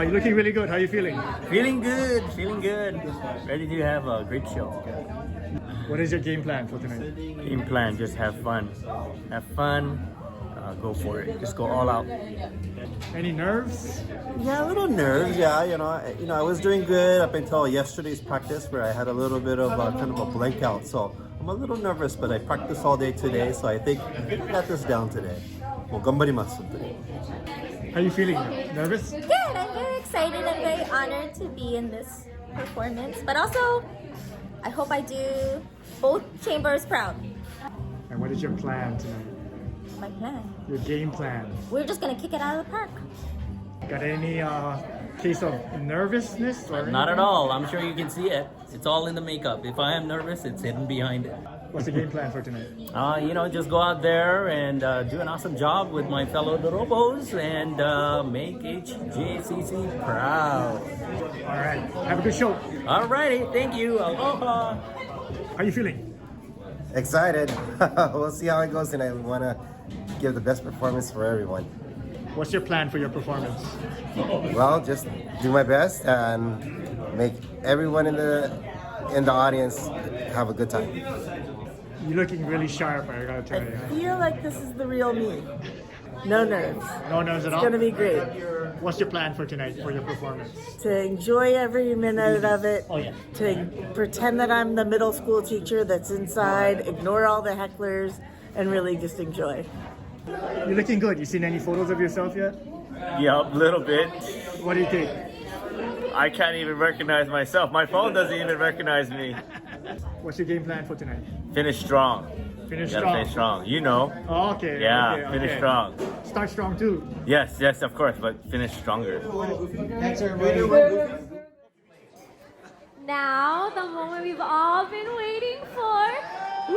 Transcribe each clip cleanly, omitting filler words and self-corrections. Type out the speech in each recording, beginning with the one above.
You're looking really good. How are you feeling? Feeling good, feeling good. Ready to have a great show. What is your game plan for tonight? Game plan, just have fun. Have fun, go for it. Just go all out. Any nerves? Yeah, a little nerves. Yeah, I was doing good up until yesterday's practice, where I had a little bit of kind of a blank out. So I'm a little nervous, but I practiced all day today, so I think I got this down today. Well, ganbarimasu today. How are you feeling? Nervous? Good. I'm very excited. I'm very honored to be in this performance, but also I hope I do both chambers proud. And what is your plan tonight? My plan. Your game plan? We're just gonna kick it out of the park. Got any case of nervousness? Or Not at all. I'm sure you can see it. It's all in the makeup. If I am nervous, it's hidden behind it. What's the game plan for tonight? Just go out there and do an awesome job with my fellow Dorobos and make HJCC proud. All right. Have a good show. Alrighty, thank you. Aloha. How are you feeling? Excited. We'll see how it goes tonight. We want to give the best performance for everyone. What's your plan for your performance? Well, just do my best and make everyone in the audience have a good time. You're looking really sharp, I gotta tell you. I feel like this is the real me. No nerves. No nerves at all? It's gonna be great. What's your plan for tonight, for your performance? To enjoy every minute of it. Oh, yeah. To pretend that I'm the middle school teacher that's inside, ignore all the hecklers, and really just enjoy. You're looking good. You seen any photos of yourself yet? Yup, little bit. What do you think? I can't even recognize myself. My phone doesn't even recognize me. What's your game plan for tonight? Finish strong. Finish Gotta strong. finish strong. You know. Oh, okay. Yeah, okay, finish okay. strong. Start strong too. Yes, of course, but finish stronger. Thanks, everybody. Now, the moment we've all been waiting for. Woo!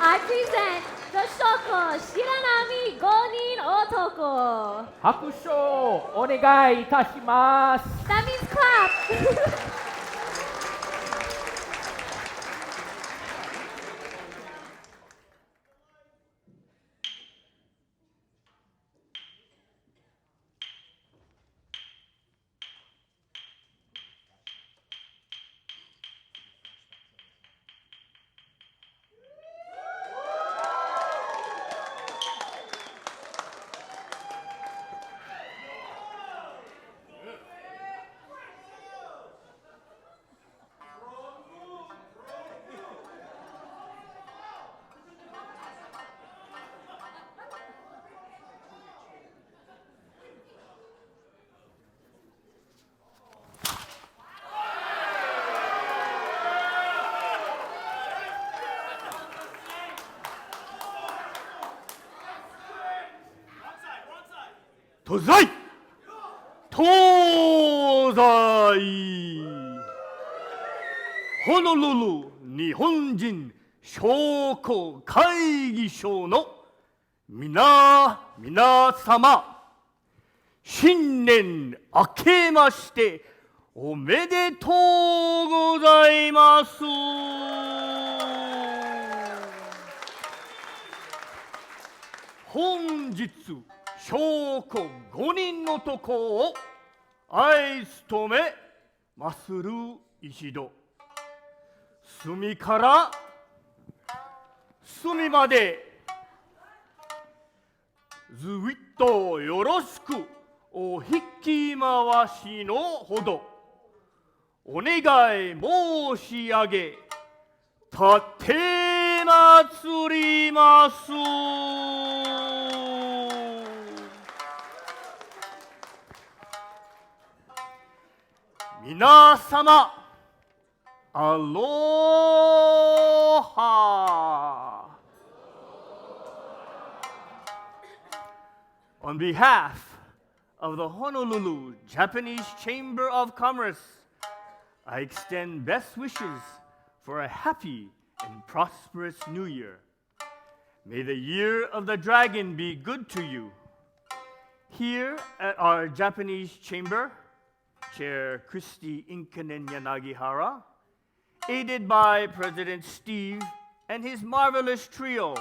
I present the Shoko Shiranami Gonin Otoko. 拍手をお願いいたします。 That means clap. Tozai! Tozai! Honolulu 日本人Shoko 会議所の皆様、新年明けましておめでとうございます。本日証拠5人のとこを愛務めまする一度、隅から隅までずっとよろしくお引き回しのほどお願い申し上げ立てまつります。皆様、アロハ。On behalf of the Honolulu Japanese Chamber of Commerce, I extend best wishes for a happy and prosperous new year. May the year of the dragon be good to you. Here at our Japanese chamber, Chair Christy Inkanen Yanagihara, aided by President Steve and his marvelous trio,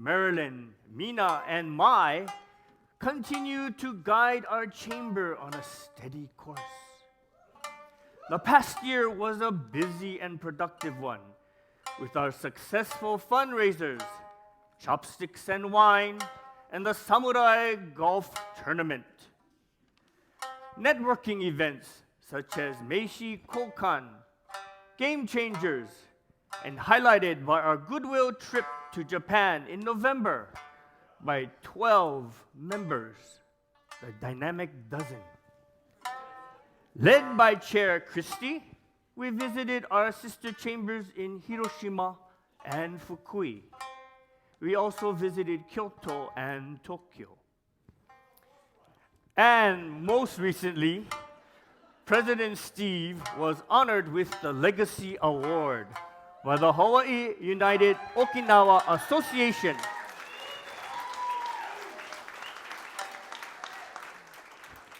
Marilyn, Mina, and Mai continue to guide our chamber on a steady course. The past year was a busy and productive one, with our successful fundraisers, Chopsticks and Wine, and the Samurai Golf Tournament. Networking events such as Meishi Kokan, Game Changers, and highlighted by our goodwill trip to Japan in November by 12 members, the Dynamic Dozen. Led by Chair Christie, we visited our sister chambers in Hiroshima and Fukui. We also visited Kyoto and Tokyo. And most recently, President Steve was honored with the Legacy Award by the Hawaii United Okinawa Association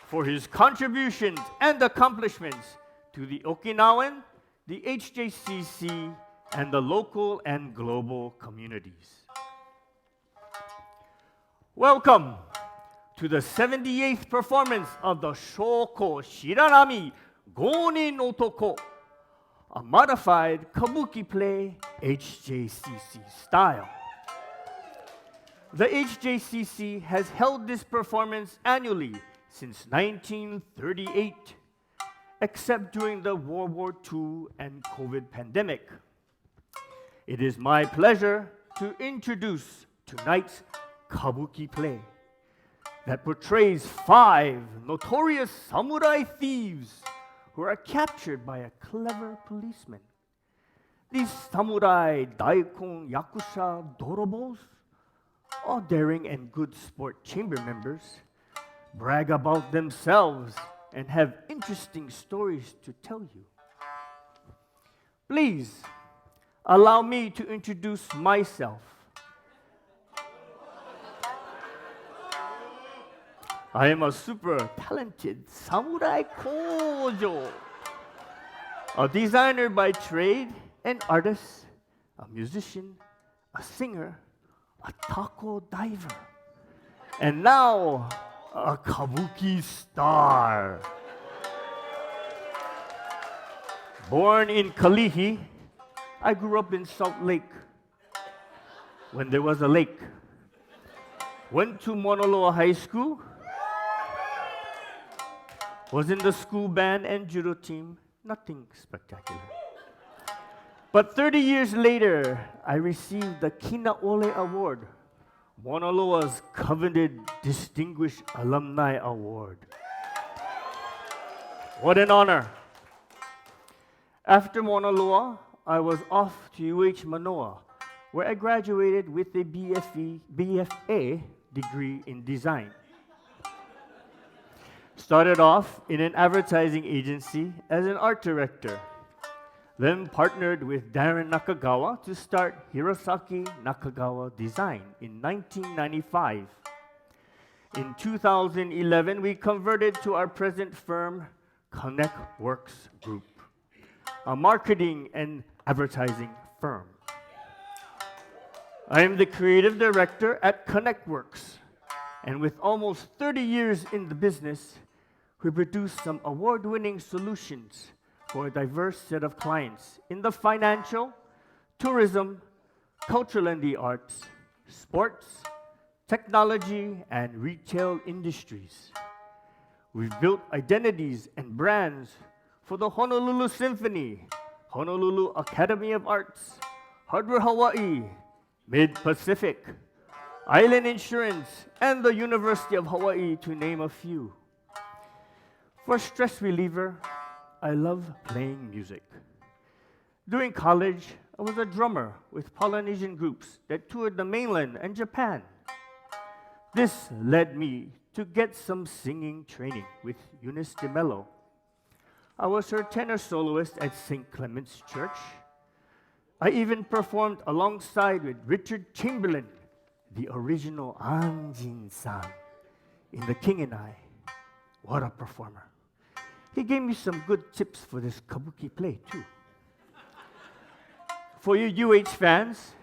for his contributions and accomplishments to the Okinawan, the HJCC, and the local and global communities. Welcome to the 78th performance of the Shoko Shiranami Gonin Otoko, a modified Kabuki play HJCC style. The HJCC has held this performance annually since 1938, except during the World War II and COVID pandemic. It is my pleasure to introduce tonight's Kabuki play that portrays 5 notorious samurai thieves who are captured by a clever policeman. These samurai daikon yakusha dorobos, all daring and good sport chamber members, brag about themselves and have interesting stories to tell you. Please allow me to introduce myself. I am a super talented samurai Kojo, a designer by trade, an artist, a musician, a singer, a taco diver, and now a Kabuki star. Born in Kalihi, I grew up in Salt Lake when there was a lake. Went to Honolulu High School, was in the school band and judo team, nothing spectacular. But 30 years later, I received the Kinaole Award, Honolulu's coveted Distinguished Alumni Award. What an honor. After Honolulu, I was off to UH Manoa, where I graduated with a BFA degree in design. Started off in an advertising agency as an art director, then partnered with Darren Nakagawa to start Hirasaki Nakagawa Design in 1995. In 2011, we converted to our present firm, Connect Works Group, a marketing and advertising firm. I am the creative director at Connect Works, and with almost 30 years in the business, we produce some award-winning solutions for a diverse set of clients in the financial, tourism, cultural and the arts, sports, technology, and retail industries. We've built identities and brands for the Honolulu Symphony, Honolulu Academy of Arts, Hardware Hawaii, Mid-Pacific, Island Insurance, and the University of Hawaii, to name a few. For stress reliever, I love playing music. During college, I was a drummer with Polynesian groups that toured the mainland and Japan. This led me to get some singing training with Eunice de Mello. I was her tenor soloist at St. Clement's Church. I even performed alongside with Richard Chamberlain, the original Anjin-san, in The King and I. What a performer. He gave me some good tips for this Kabuki play, too. For you UH fans,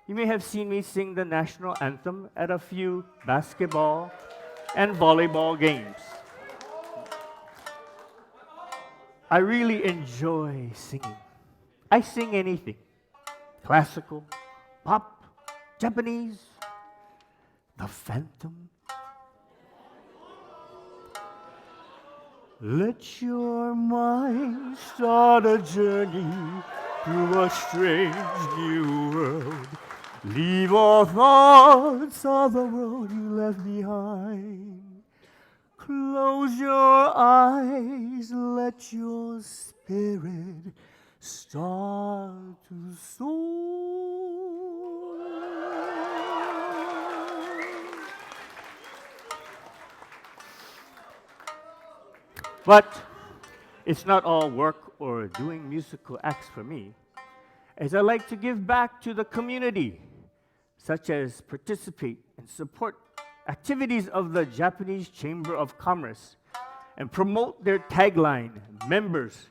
You may have seen me sing the national anthem at a few basketball and volleyball games. I really enjoy singing. I sing anything. Classical, pop, Japanese, the Phantom. Let your mind start a journey through a strange new world. Leave all thoughts of the world you left behind. Close your eyes, let your spirit start to soar. But it's not all work or doing musical acts for me, as I like to give back to the community, such as participate and support activities of the Japanese Chamber of Commerce and promote their tagline, members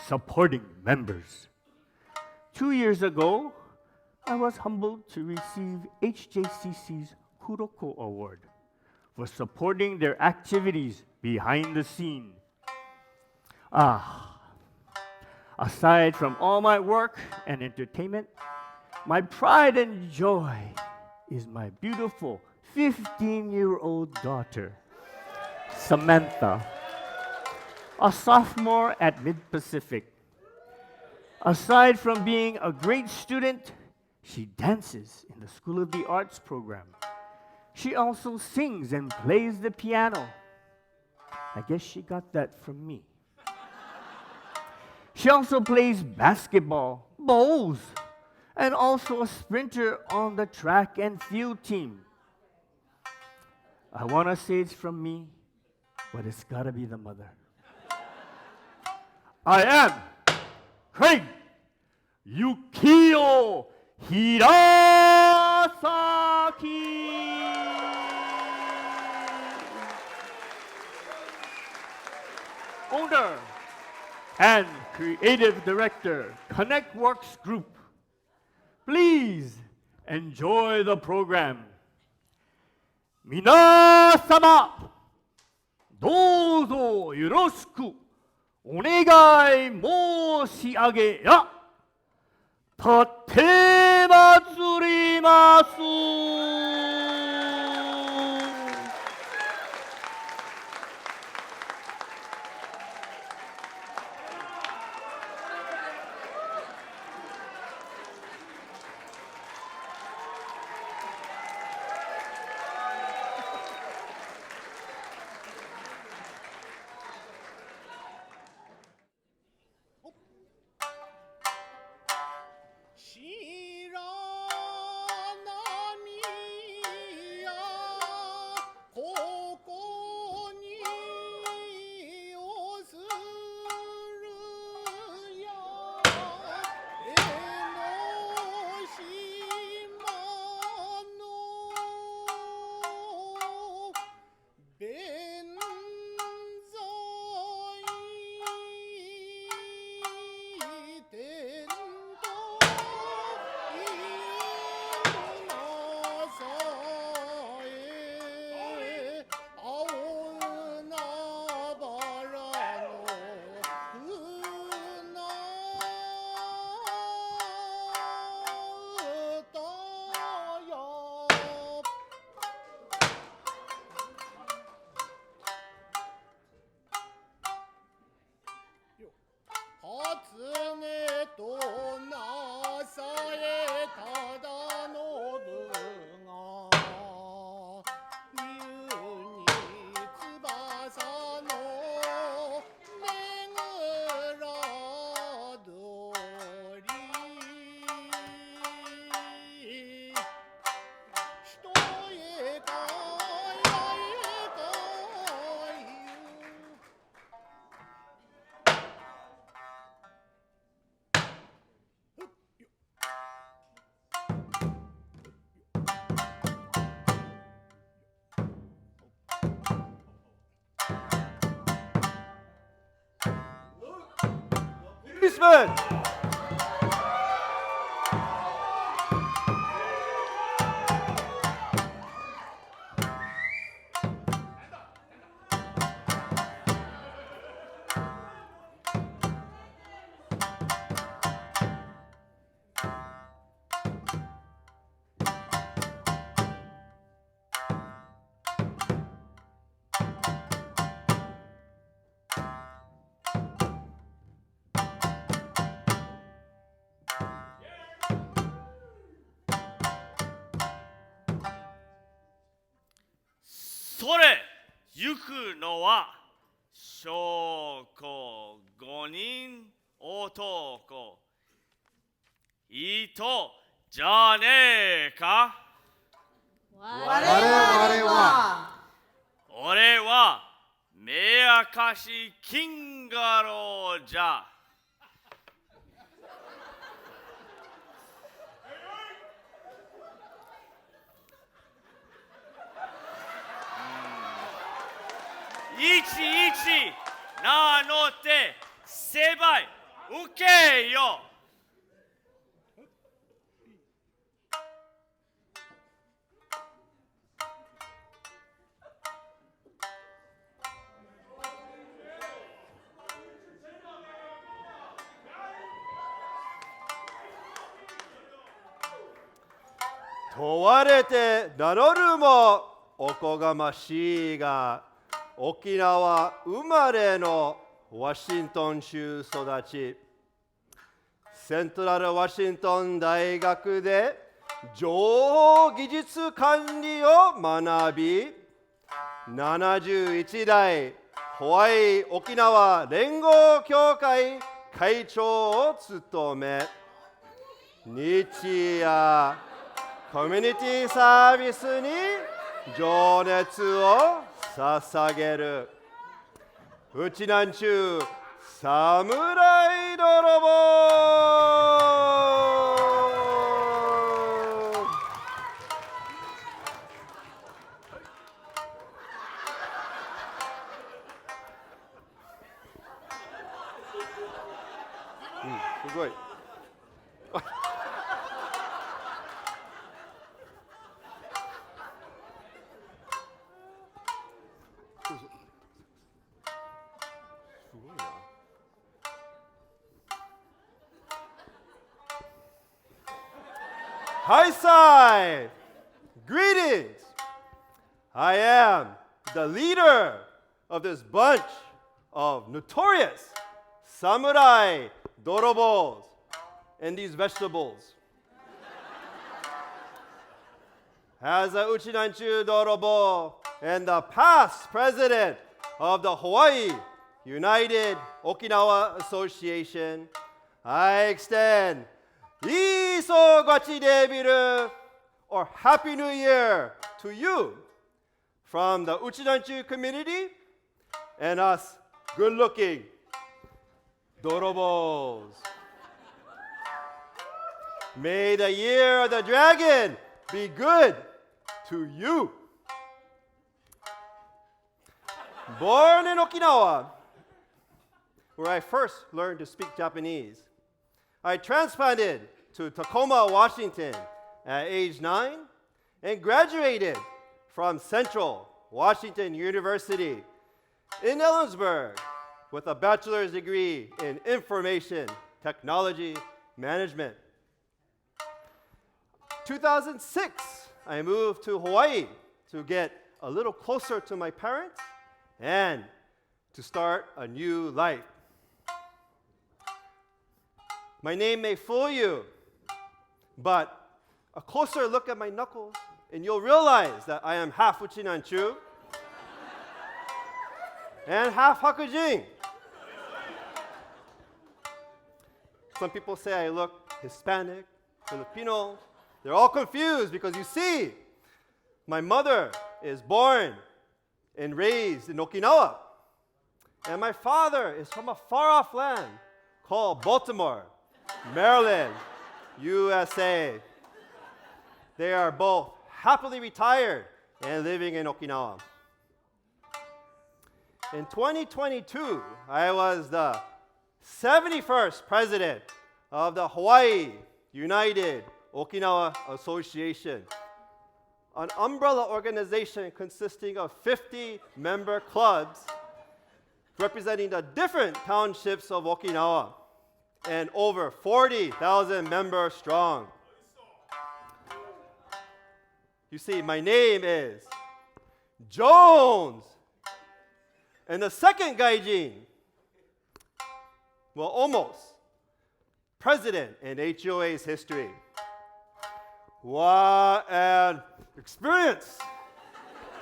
supporting members. 2 years ago, I was humbled to receive HJCC's Kuroko Award for supporting their activities behind the scene. Aside from all my work and entertainment, my pride and joy is my beautiful 15-year-old daughter, Samantha, a sophomore at Mid-Pacific. Aside from being a great student, she dances in the School of the Arts program. She also sings and plays the piano. I guess she got that from me. She also plays basketball, bowls, and also a sprinter on the track and field team. I want to say it's from me, but it's got to be the mother. I am Craig Yukio Hirasaki. Owner and Creative Director, Connect Works Group. Please enjoy the program. 皆様、どうぞよろしくお願い申し上げや。立てまつります。Policeman! それ行くのは証拠5人男いいとじゃねえか。我々は俺はメアカシキンガローじゃ。いちいち名乗って成敗受けよ。問われて名乗るもおこがましいが、沖縄生まれのワシントン州育ち、セントラルワシントン大学で情報技術管理を学び、71代ホワイ沖縄連合協会会長を務め、日夜コミュニティサービスに情熱を捧げるうちなんちゅう侍泥棒。すごい。Hi, side. Greetings. I am the leader of this bunch of notorious samurai dorobos and these vegetables. As a Uchinanchu Dorobo and the past president of the Hawaii United Okinawa Association, I extend Iso Gachi Debiru or Happy New Year to you from the Uchinanchu community and us good-looking Dorobos. May the year of the dragon be good to you. Born in Okinawa, where I first learned to speak Japanese, I transplanted to Tacoma, Washington at age 9 and graduated from Central Washington University in Ellensburg with a bachelor's degree in information technology management. 2006, I moved to Hawaii to get a little closer to my parents and to start a new life. My name may fool you, but a closer look at my knuckles and you'll realize that I am half Uchinanchu and half Hakujin. Some people say I look Hispanic, Filipino. They're all confused because you see, my mother is born and raised in Okinawa, and my father is from a far-off land called Baltimore, Maryland, USA. They are both happily retired and living in Okinawa. In 2022, I was the 71st president of the Hawaii United Okinawa Association, an umbrella organization consisting of 50 member clubs representing the different townships of Okinawa and over 40,000 members strong. You see, my name is Jones. And the second gaijin, well, almost, president in HOA's history. What an experience!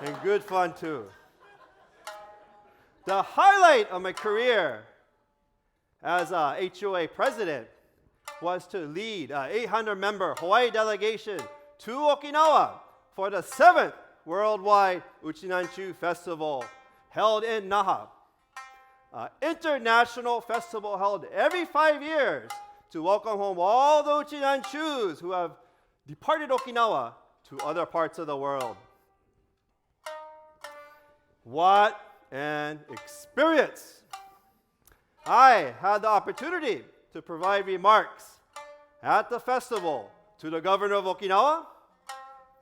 And good fun too. The highlight of my career as a HOA president was to lead an 800-member Hawaii delegation to Okinawa for the 7th Worldwide Uchinanchu Festival held in Naha. An international festival held every 5 years to welcome home all the Uchinanchus who have departed Okinawa to other parts of the world. What an experience! I had the opportunity to provide remarks at the festival to the governor of Okinawa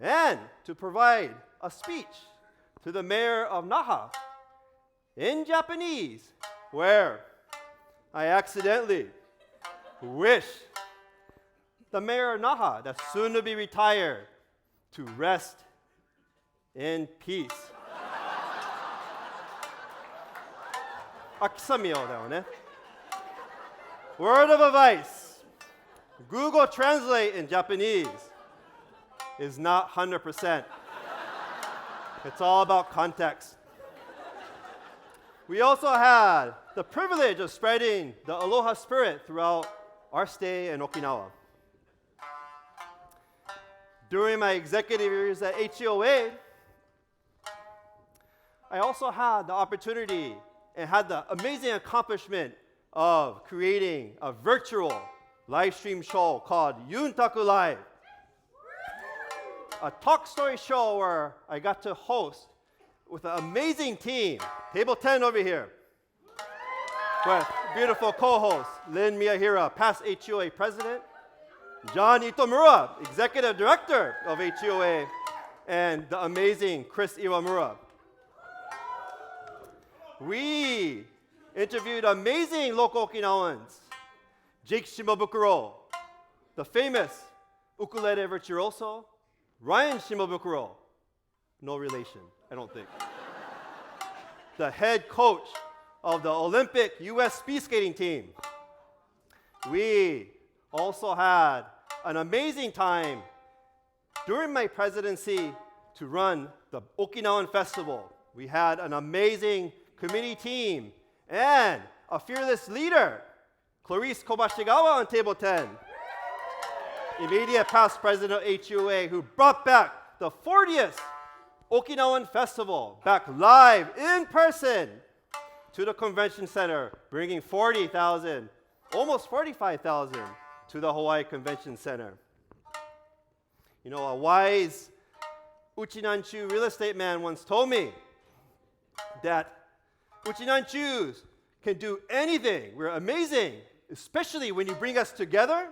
and to provide a speech to the mayor of Naha in Japanese, where I accidentally wished the mayor of Naha, that's soon to be retired, to rest in peace. 秋雨よだよね. Word of advice. Google Translate in Japanese is not 100%. It's all about context. We also had the privilege of spreading the aloha spirit throughout our stay in Okinawa. During my executive years at HOA, I also had the opportunity and had the amazing accomplishment of creating a virtual live stream show called Yuntaku Live. A talk story show where I got to host with an amazing team, table 10 over here, with beautiful co-hosts, Lynn Miyahira, past HOA president, John Itomura, executive director of HOA, and the amazing Chris Iwamura. We interviewed amazing local Okinawans, Jake Shimabukuro, the famous ukulele virtuoso, Ryan Shimabukuro, no relation, I don't think. The head coach of the Olympic U.S. speed skating team. We also had an amazing time during my presidency to run the Okinawan Festival. We had an amazing committee team and a fearless leader, Clarice Kobashigawa on table 10, immediate past president of HUA, who brought back the 40th Okinawan Festival back live in person to the convention center, bringing 40,000, almost 45,000 to the Hawaii Convention Center. You know, a wise Uchinanchu real estate man once told me that Uchinanchus can do anything. We're amazing, especially when you bring us together.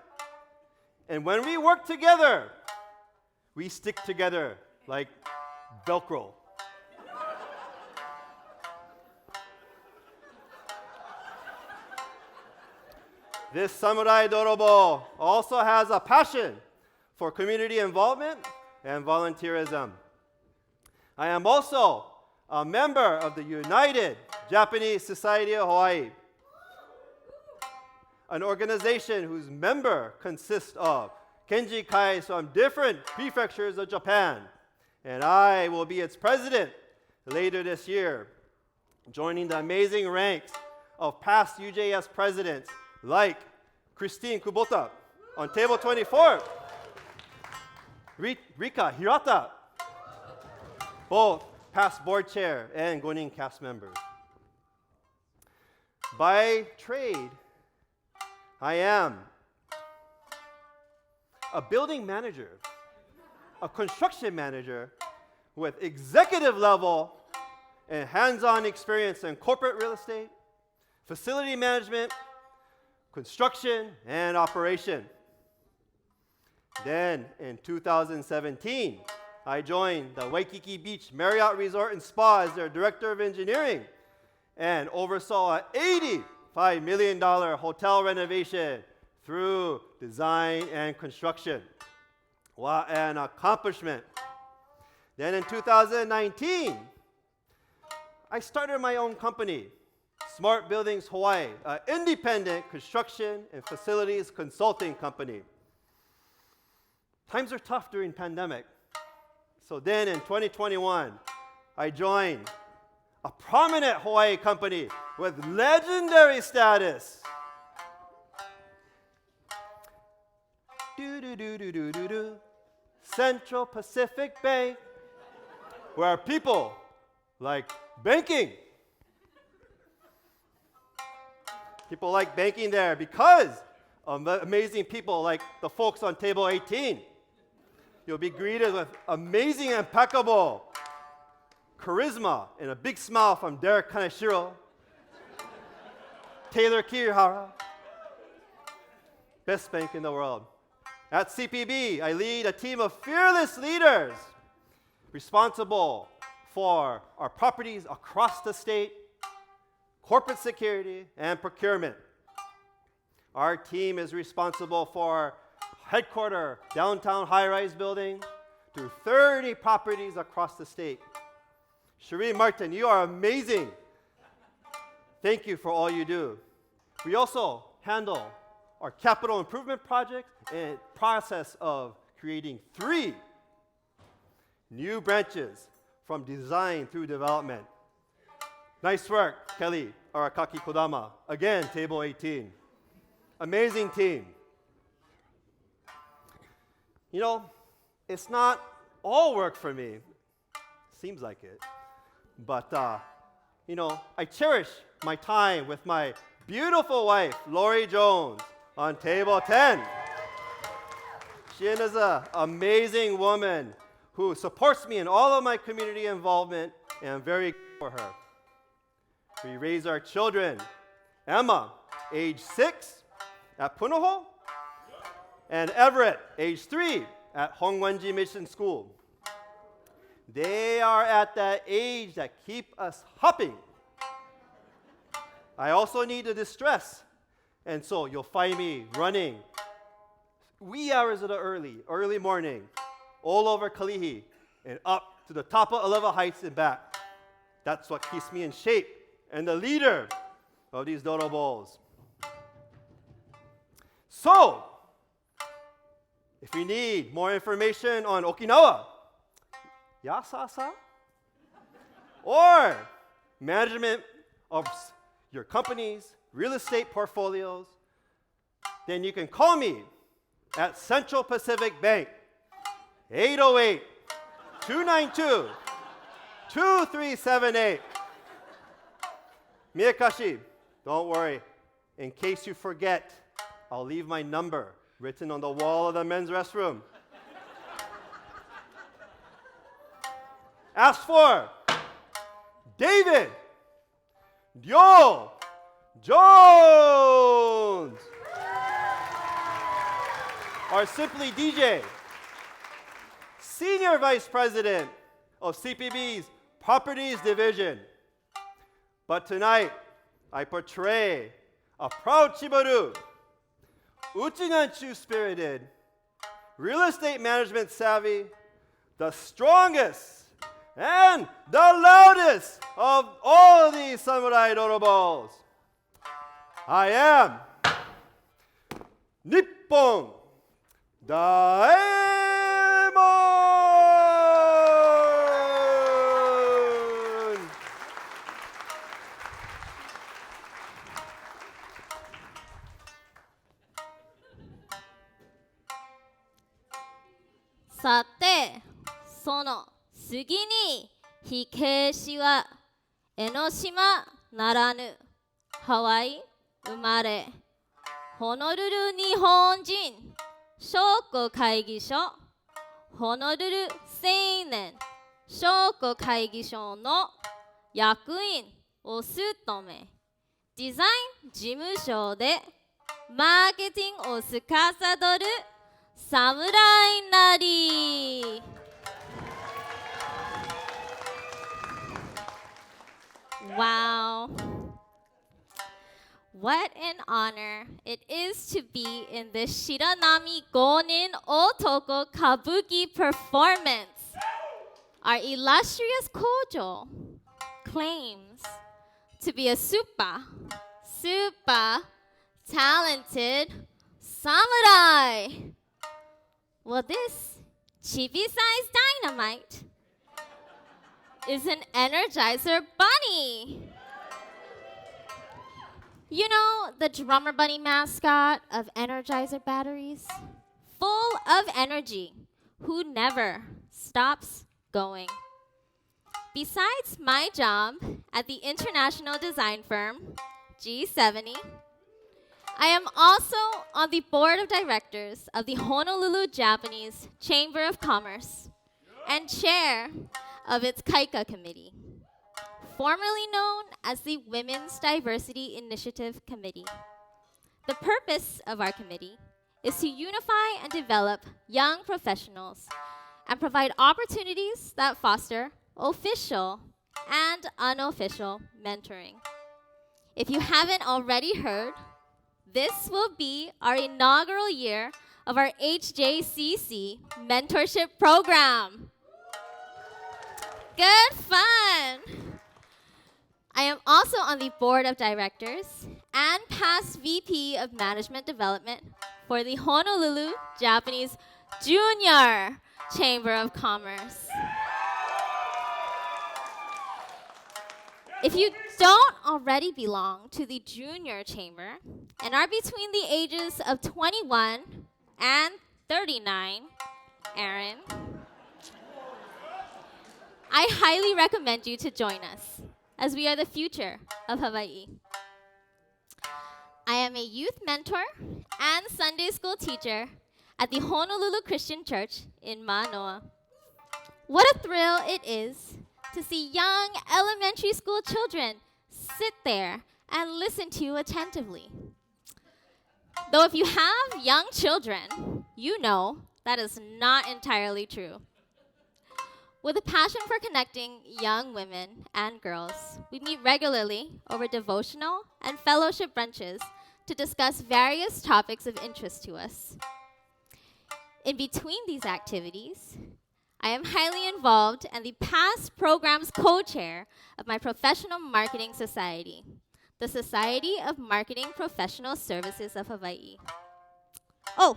And when we work together, we stick together like Velcro. This samurai dorobo also has a passion for community involvement and volunteerism. I am also a member of the United Japanese Society of Hawaii, an organization whose member consists of Kenji Kais from different prefectures of Japan, and I will be its president later this year, joining the amazing ranks of past UJS presidents like Christine Kubota on table 24, Rika Hirata, both past board chair and Gonin cast members. By trade, I am a building manager, a construction manager with executive level and hands-on experience in corporate real estate, facility management, construction, and operation. Then in 2017, I joined the Waikiki Beach Marriott Resort and Spa as their director of engineering and oversaw an $85 million hotel renovation through design and construction. What an accomplishment. Then in 2019, I started my own company, Smart Buildings Hawaii, an independent construction and facilities consulting company. Times are tough during pandemic. So then in 2021, I joined a prominent Hawaii company with legendary status. Central Pacific Bank, where people like banking. People like banking there because of amazing people like the folks on table 18. You'll be greeted with amazing, impeccable charisma and a big smile from Derek Kaneshiro, Taylor Kirihara, best bank in the world. At CPB, I lead a team of fearless leaders responsible for our properties across the state, corporate security, and procurement. Our team is responsible for headquarter downtown high-rise building to 30 properties across the state. Cherie Martin, you are amazing. Thank you for all you do. We also handle our capital improvement project and process of creating 3 new branches from design through development. Nice work, Kelly Arakaki Kodama. Again, table 18. Amazing team. You know, it's not all work for me. Seems like it. But, you know, I cherish my time with my beautiful wife, Lori Jones, on table 10. She is an amazing woman who supports me in all of my community involvement, and I'm very grateful for her. We raise our children. Emma, age 6, at Punahou, and Everett, age 3, at Hongwenji Mission School. They are at that age that keep us hopping. I also need the distress, and so you'll find me running wee hours of the early morning, all over Kalihi, and up to the top of Aleva Heights and back. That's what keeps me in shape and the leader of these dodo bowls. So, if you need more information on Okinawa, Yasasa, or management of your company's real estate portfolios, then you can call me at Central Pacific Bank, 808-292-2378. Meakashi, don't worry. In case you forget, I'll leave my number written on the wall of the men's restroom. Ask for David Dio Jones, or simply DJ, Senior Vice President of CPB's Properties Division. But tonight, I portray a proud Chibaru, Uchinanchu-spirited, real estate management savvy, the strongest and the loudest of all these samurai doroballs. I am Nippon Daemon! さて、その次に火消しは江ノ島ならぬハワイ生まれ、ホノルル日本人商工会議所、ホノルル青年商工会議所の役員を務め、デザイン事務所でマーケティングを司る侍なり。Wow. What an honor it is to be in the Shiranami Gonin Otoko Kabuki performance. Our illustrious Kojyo claims to be a super talented samurai. Well, this chibi-sized dynamite is an Energizer bunny. You know, the drummer bunny mascot of Energizer batteries? Full of energy, who never stops going. Besides my job at the international design firm, G70, I am also on the board of directors of the Honolulu Japanese Chamber of Commerce and chair of its Kaika Committee, formerly known as the Women's Diversity Initiative Committee. The purpose of our committee is to unify and develop young professionals and provide opportunities that foster official and unofficial mentoring. If you haven't already heard, this will be our inaugural year of our HJCC mentorship program. Good fun! I am also on the board of directors and past VP of Management Development for the Honolulu Japanese Junior Chamber of Commerce. If you don't already belong to the Junior Chamber and are between the ages of 21 and 39, Aaron, I highly recommend you to join us, as we are the future of Hawaii. I am a youth mentor and Sunday school teacher at the Honolulu Christian Church in Manoa. What a thrill it is to see young elementary school children sit there and listen to you attentively. Though if you have young children, you know that is not entirely true. With a passion for connecting young women and girls, we meet regularly over devotional and fellowship brunches to discuss various topics of interest to us. In between these activities, I am highly involved and the past programs co-chair of my professional marketing society, the Society of Marketing Professional Services of Hawaii. Oh,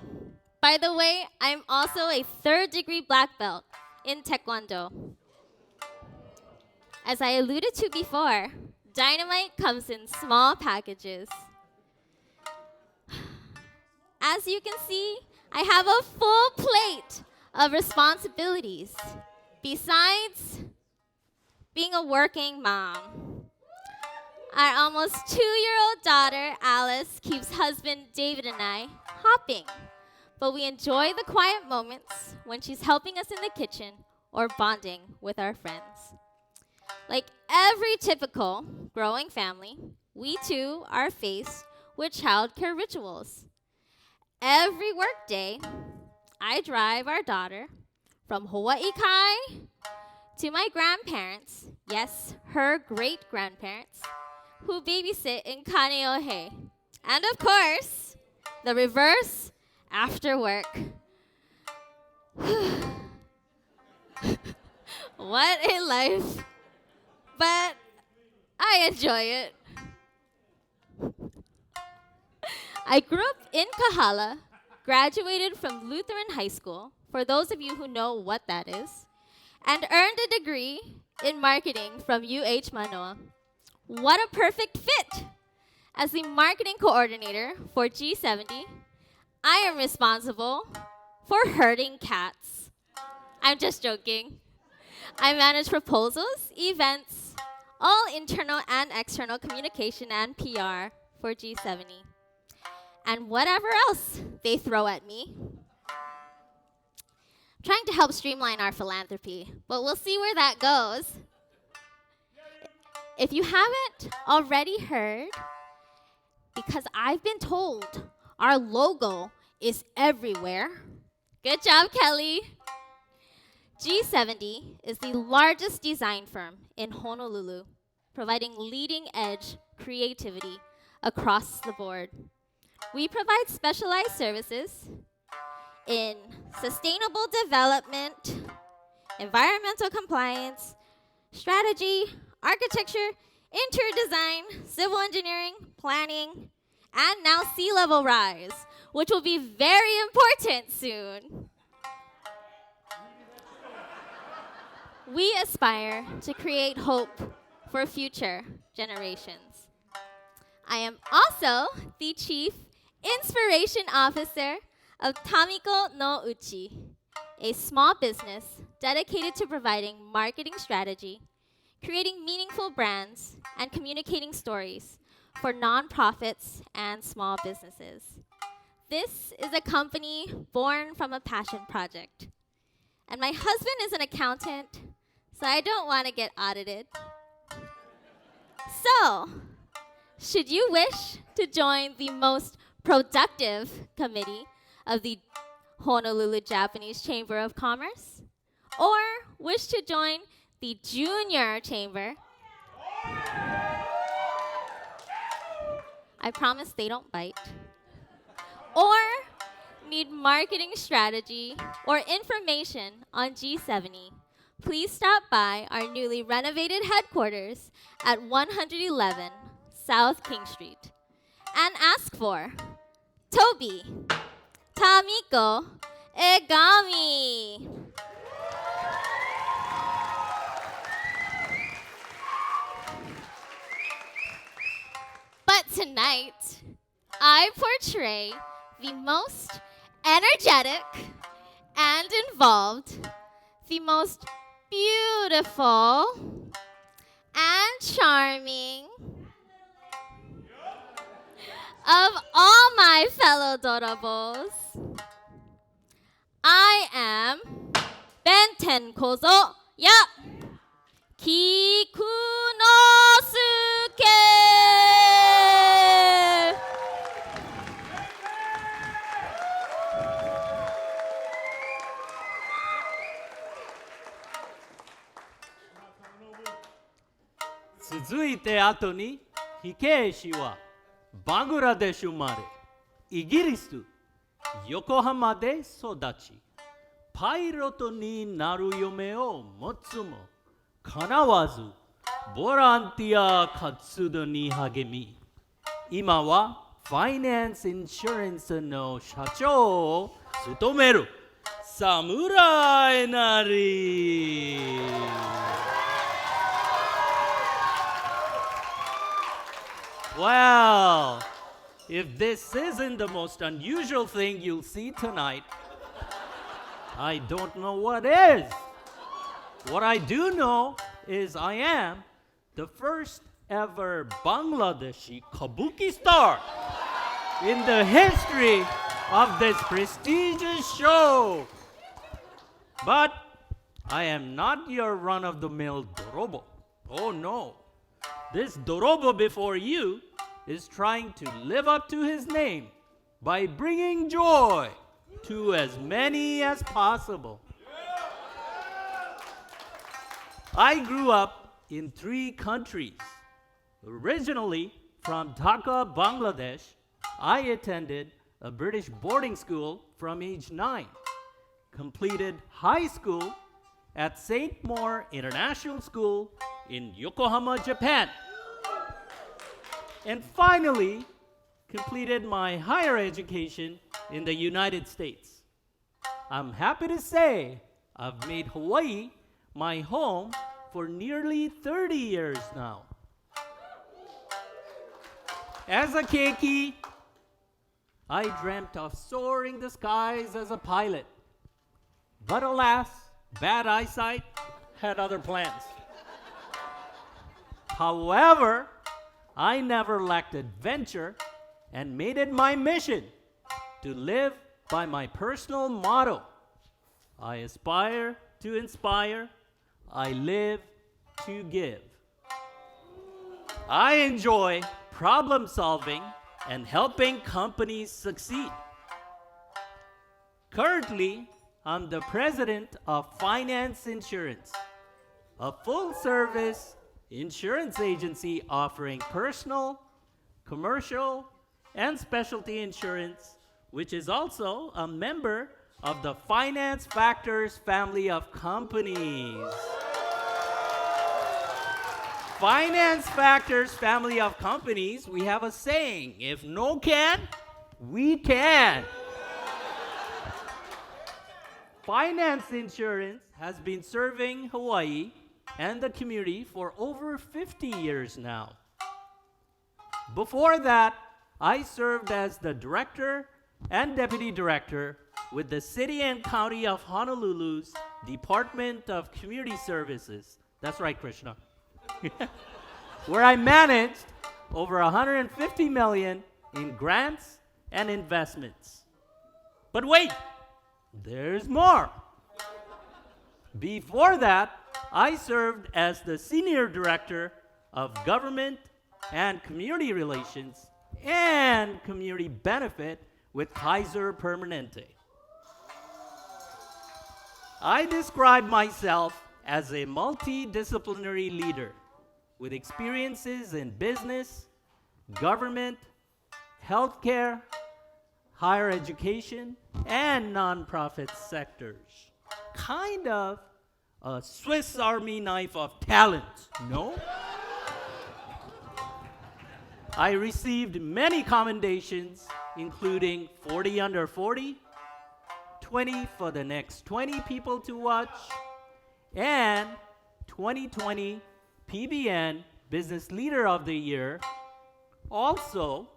by the way, I'm also a third-degree black belt in Taekwondo. As I alluded to before, dynamite comes in small packages. As you can see, I have a full plate of responsibilities besides being a working mom. Our almost 2-year-old daughter, Alice, keeps husband David and I hopping, but we enjoy the quiet moments when she's helping us in the kitchen or bonding with our friends. Like every typical growing family, we too are faced with childcare rituals. Every workday, I drive our daughter from Hawaii Kai to my grandparents, yes, her great-grandparents, who babysit in Kaneohe. And of course, the reverse after work. What a life. But I enjoy it. I grew up in Kahala, graduated from Lutheran High School, for those of you who know what that is, and earned a degree in marketing from UH Manoa. What a perfect fit! As the marketing coordinator for G70, I am responsible for herding cats. I'm just joking. I manage proposals, events, all internal and external communication and PR for G70. And whatever else they throw at me. Trying to help streamline our philanthropy, but we'll see where that goes. If you haven't already heard, because I've been told our logo is everywhere. Good job, Kelly. G70 is the largest design firm in Honolulu, providing leading-edge creativity across the board. We provide specialized services in sustainable development, environmental compliance, strategy, architecture, interior design, civil engineering, planning, and now sea level rise, which will be very important soon. we aspire to create hope for future generations. I am also the Chief Inspiration Officer of Tamiko no Uchi, a small business dedicated to providing marketing strategy, creating meaningful brands, and communicating stories for nonprofits and small businesses. This is a company born from a passion project. And my husband is an accountant, so I don't want to get audited. So, should you wish to join the most productive committee of the Honolulu Japanese Chamber of Commerce, or wish to join the junior chamber, I promise they don't bite, or need marketing strategy or information on G70, please stop by our newly renovated headquarters at 111 South King Street and ask for Tobie, Tamiko, Egami. But tonight, I portray the most energetic and involved, the most beautiful and charming of all my fellow Dorobos. I am Benten Kozo, Kikkunosuke. 続いて後に火消しはバングラデシュ生まれイギリス横浜で育ちパイロットになる夢を持つも叶わずボランティア活動に励み今はファイナンスインシュランスの社長を務める侍なり。Well, if this isn't the most unusual thing you'll see tonight, I don't know what is. What I do know is I am the first ever Bangladeshi Kabuki star in the history of this prestigious show. But I am not your run-of-the-mill Dorobo. Oh no. This Dorobo before you is trying to live up to his name by bringing joy to as many as possible. I grew up in 3 countries. Originally from Dhaka, Bangladesh, I attended a British boarding school from age 9, completed high school at St. Moore International School in Yokohama, Japan, and finally completed my higher education in the United States. I'm happy to say I've made Hawaii my home for nearly 30 years now. As a keiki, I dreamt of soaring the skies as a pilot. But alas, bad eyesight had other plans. However, I never lacked adventure and made it my mission to live by my personal motto. I aspire to inspire. I live to give. I enjoy problem solving and helping companies succeed. Currently, I'm the president of Finance Insurance, a full-service insurance agency offering personal, commercial, and specialty insurance, which is also a member of the Finance Factors family of companies. Finance Factors family of companies, we have a saying, if no can, we can. Finance Insurance has been serving Hawaii and the community for over 50 years now. Before that, I served as the director and deputy director with the City and County of Honolulu's Department of Community Services. That's right, Krishna. Where I managed over 150 million in grants and investments. But wait, there's more. Before that, I served as the Senior Director of Government and Community Relations and Community Benefit with Kaiser Permanente. I describe myself as a multidisciplinary leader with experiences in business, government, healthcare, higher education, and nonprofit sectors. Kind of a Swiss Army knife of talent, no? I received many commendations, including 40 under 40, 20 for the next 20 people to watch, and 2020 PBN Business Leader of the Year. Also,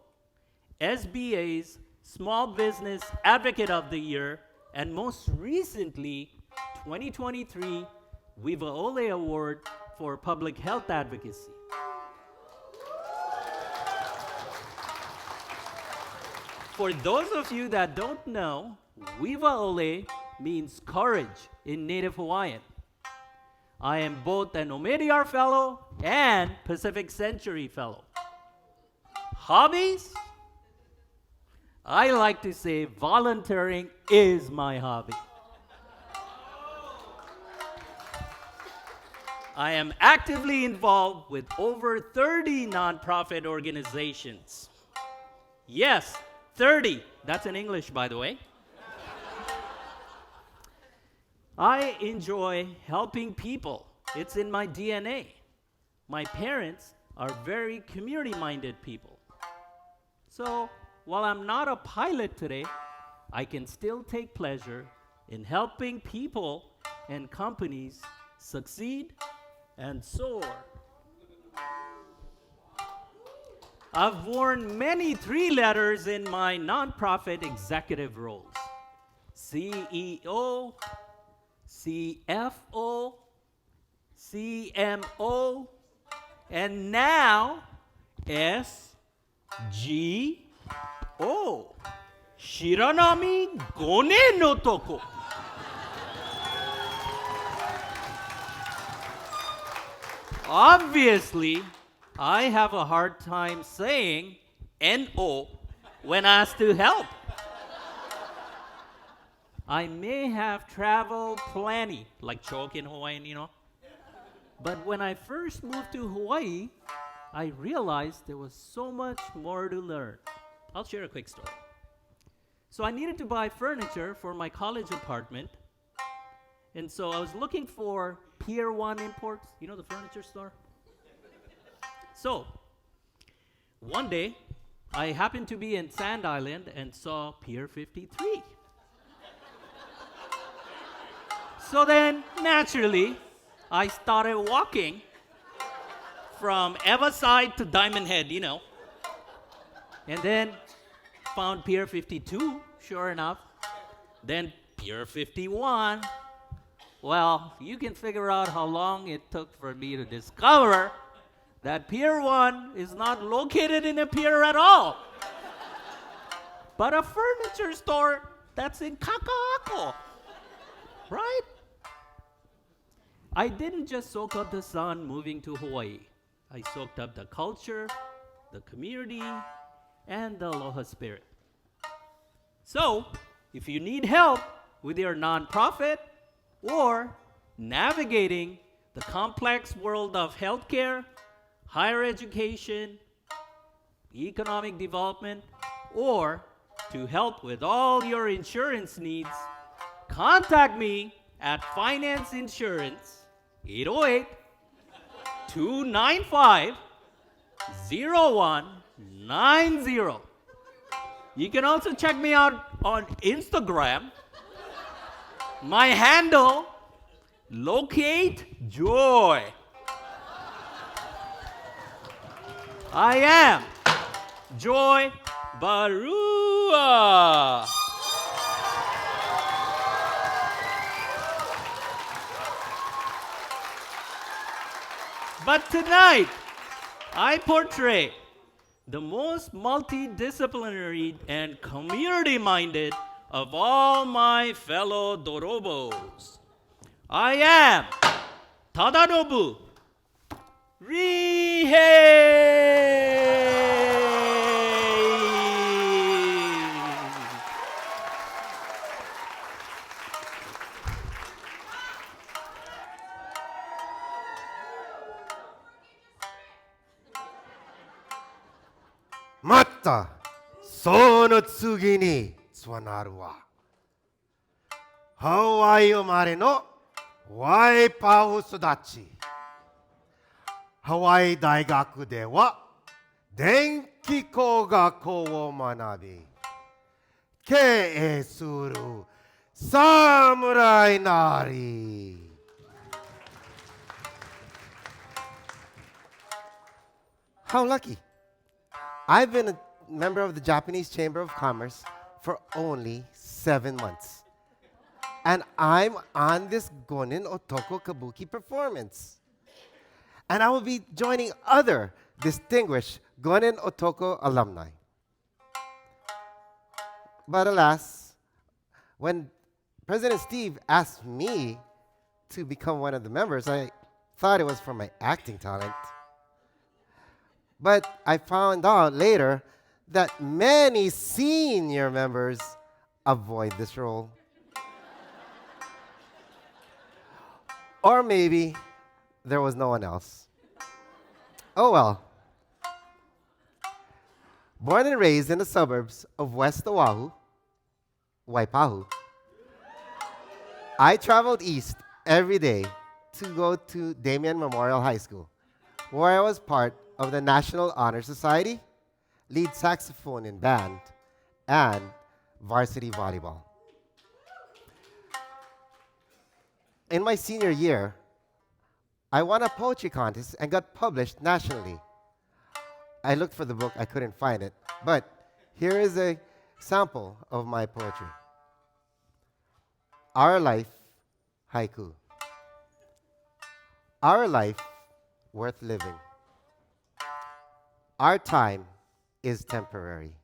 SBA's Small Business Advocate of the Year, and most recently, 2023 Viva Ole Award for Public Health Advocacy. For those of you that don't know, Viva Ole means courage in Native Hawaiian. I am both an Omidyar Fellow and Pacific Century Fellow. Hobbies? I like to say volunteering is my hobby. I am actively involved with over 30 nonprofit organizations. Yes, 30. That's in English, by the way. I enjoy helping people. It's in my DNA. My parents are very community-minded people. So, while I'm not a pilot today, I can still take pleasure in helping people and companies succeed and soar. I've worn many 3 letters in my nonprofit executive roles: CEO, CFO, CMO, and now SGO, Shiranami Gonin Otoko. Obviously, I have a hard time saying NO when asked to help. I may have traveled plenty, like choke in Hawaiian, you know. But when I first moved to Hawaii, I realized there was so much more to learn. I'll share a quick story. So I needed to buy furniture for my college apartment. And so I was looking for Pier 1 Imports, you know, the furniture store. So one day, I happened to be in Sand Island and saw Pier 53. So then, naturally, I started walking from Everside to Diamond Head, you know. And then found Pier 52, sure enough. Then Pier 51. Well, you can figure out how long it took for me to discover that Pier 1 is not located in a pier at all, but a furniture store that's in Kaka'ako, right? I didn't just soak up the sun moving to Hawaii. I soaked up the culture, the community, and the aloha spirit. So, if you need help with your nonprofit or navigating the complex world of healthcare, higher education, economic development, or to help with all your insurance needs, contact me at Finance Insurance 808-295-0190. You can also check me out on Instagram My handle, locate joy. I am Joy Barua. But tonight, I portray the most multidisciplinary and community-minded of all my fellow dorobos. I am Tadanobu Rihei. Matta, その次につなるわ。ハワイ生まれのワイパウ育ち。ハワイ大学では電気工学を学び、経営する侍なり。How lucky! I've been a member of the Japanese Chamber of Commerce for only 7 months. And I'm on this Gonin Otoko Kabuki performance. And I will be joining other distinguished Gonin Otoko alumni. But alas, when President Steve asked me to become one of the members, I thought it was for my acting talent. But I found out later that many senior members avoid this role. Or maybe there was no one else. Oh well. Born and raised in the suburbs of West Oahu, Waipahu, I traveled east every day to go to Daemon Memorial High School, where I was part of the National Honor Society, lead saxophone in band, and varsity volleyball. In my senior year, I won a poetry contest and got published nationally. I looked for the book, I couldn't find it, but here is a sample of my poetry. Our life, haiku. Our life worth living. Our time is temporary.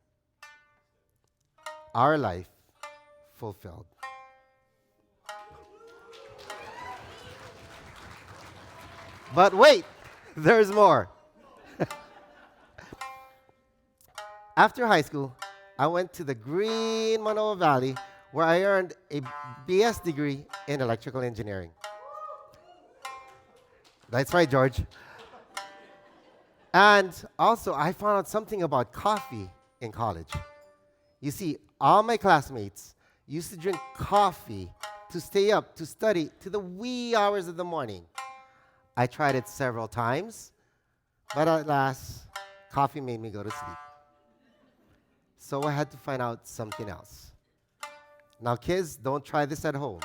Our life fulfilled. But wait, there's more. After high school, I went to the Green Manoa Valley where I earned a BS degree in electrical engineering. That's right, George. And also, I found out something about coffee in college. You see, all my classmates used to drink coffee to stay up to study to the wee hours of the morning. I tried it several times, but at last, coffee made me go to sleep. So I had to find out something else. Now, kids, don't try this at home.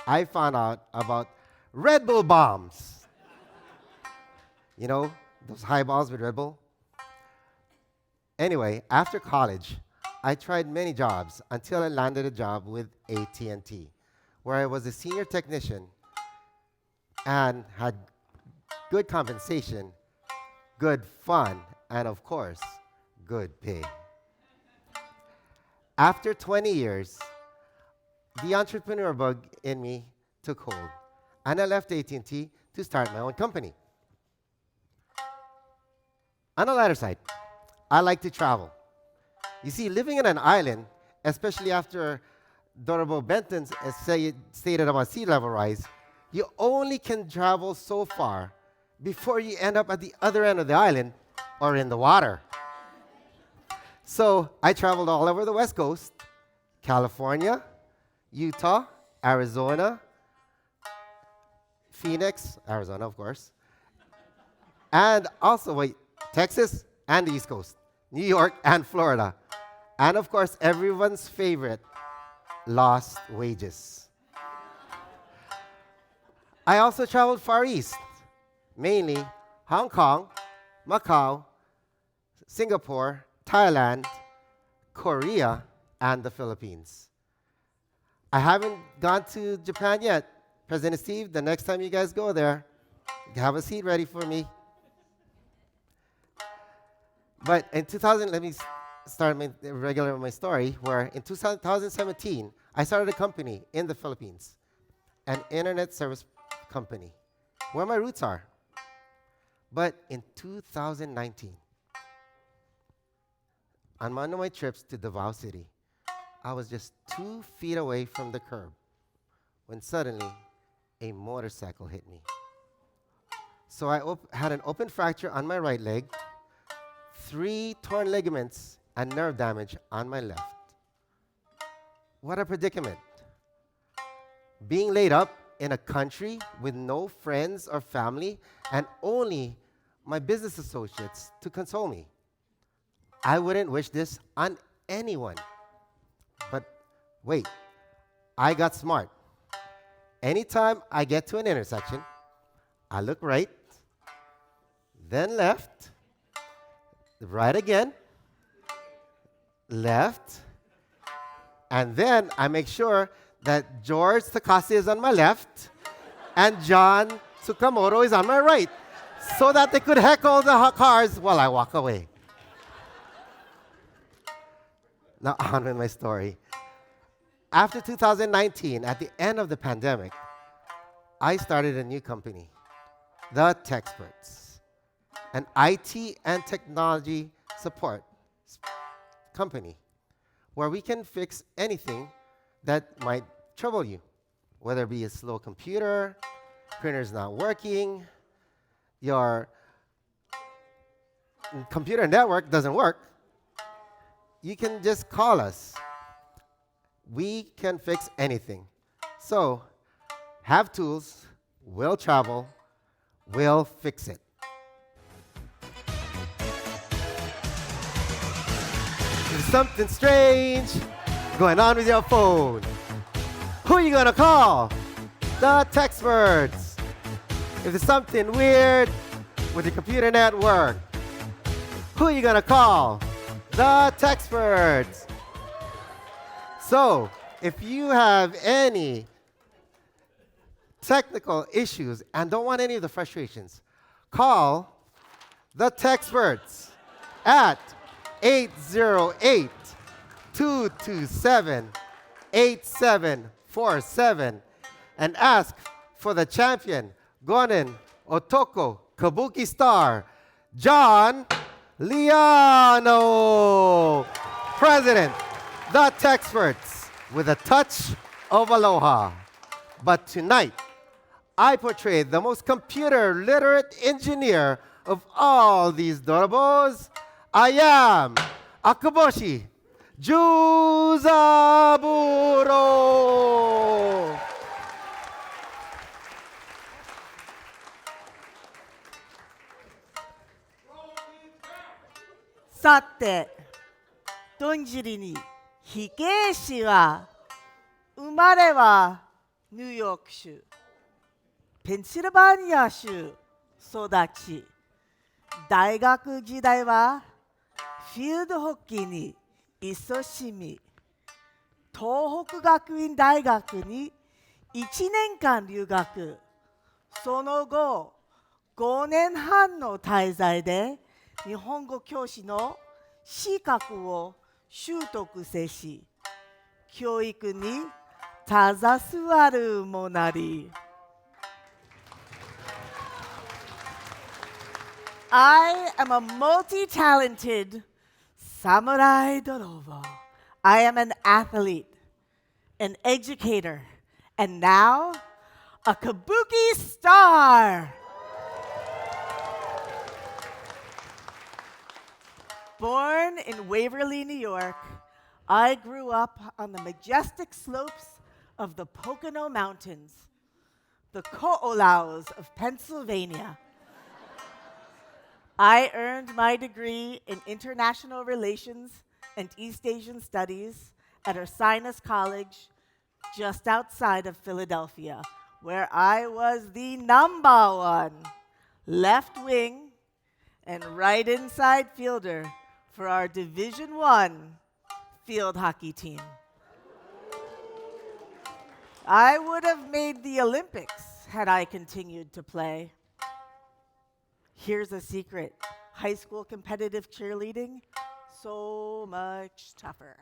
I found out about Red Bull bombs. You know, those highballs with Red Bull? Anyway, after college, I tried many jobs until I landed a job with AT&T, where I was a senior technician and had good compensation, good fun, and of course, good pay. After 20 years, the entrepreneur bug in me took hold, and I left AT&T to start my own company. On the lighter side, I like to travel. You see, living in an island, especially after Dorabo Benten stated about sea level rise, you only can travel so far before you end up at the other end of the island or in the water. So I traveled all over the West Coast, California, Utah, Arizona, Phoenix, Arizona, of course, and also, Texas and the East Coast, New York and Florida, and of course, everyone's favorite, Lost Wages. I also traveled Far East, mainly Hong Kong, Macau, Singapore, Thailand, Korea, and the Philippines. I haven't gone to Japan yet. President Steve, the next time you guys go there, have a seat ready for me. But in 2000, let me start my story, where in 2017, I started a company in the Philippines, an internet service company, where my roots are. But in 2019, on one of my trips to Davao City, I was just 2 feet away from the curb when suddenly a motorcycle hit me. So I had an open fracture on my right leg, 3 torn ligaments, and nerve damage on my left. What a predicament. Being laid up in a country with no friends or family and only my business associates to console me. I wouldn't wish this on anyone. But wait, I got smart. Anytime I get to an intersection, I look right, then left, right again, left, and then I make sure that George Takase is on my left and John Tsukamoto is on my right, so that they could heckle the cars while I walk away. Now on with my story. After 2019, at the end of the pandemic, I started a new company, The Techsperts, an IT and technology support company where we can fix anything that might trouble you, whether it be a slow computer, printer's not working, your computer network doesn't work. You can just call us. We can fix anything. So, have tools, we'll travel, we'll fix it. There's something strange going on with your phone. Who are you gonna call? The Techsperts. If there's something weird with your computer network, who are you gonna call? The Techsperts. So, if you have any technical issues and don't want any of the frustrations, call the Techsperts at 808-227-8747 and ask for the champion, Gonin Otoko Kabuki star, John Leano, President, the Techsperts, with a touch of aloha. But tonight, I portray the most computer-literate engineer of all these dorobos. I am Akaboshi Jyuzaburo. さて、どんじりに火消しは生まれはニューヨーク州、ペンシルバニア州育ち、大学時代はフィールドホッケーに勤しみ、東北学院大学に1年間留学、その後5年半の滞在で日本語教師の資格を習得せし、教育に携わるもなり。I am a multi-talented samurai dorobo. I am an athlete, an educator, and now a kabuki star. Born in Waverly, New York, I grew up on the majestic slopes of the Pocono Mountains, the Ko'olaus of Pennsylvania. I earned my degree in international relations and East Asian studies at Ursinus College, just outside of Philadelphia, where I was the number one left wing and right inside fielder for our Division 1 field hockey team. I would have made the Olympics had I continued to play. Here's a secret. High school competitive cheerleading, so much tougher.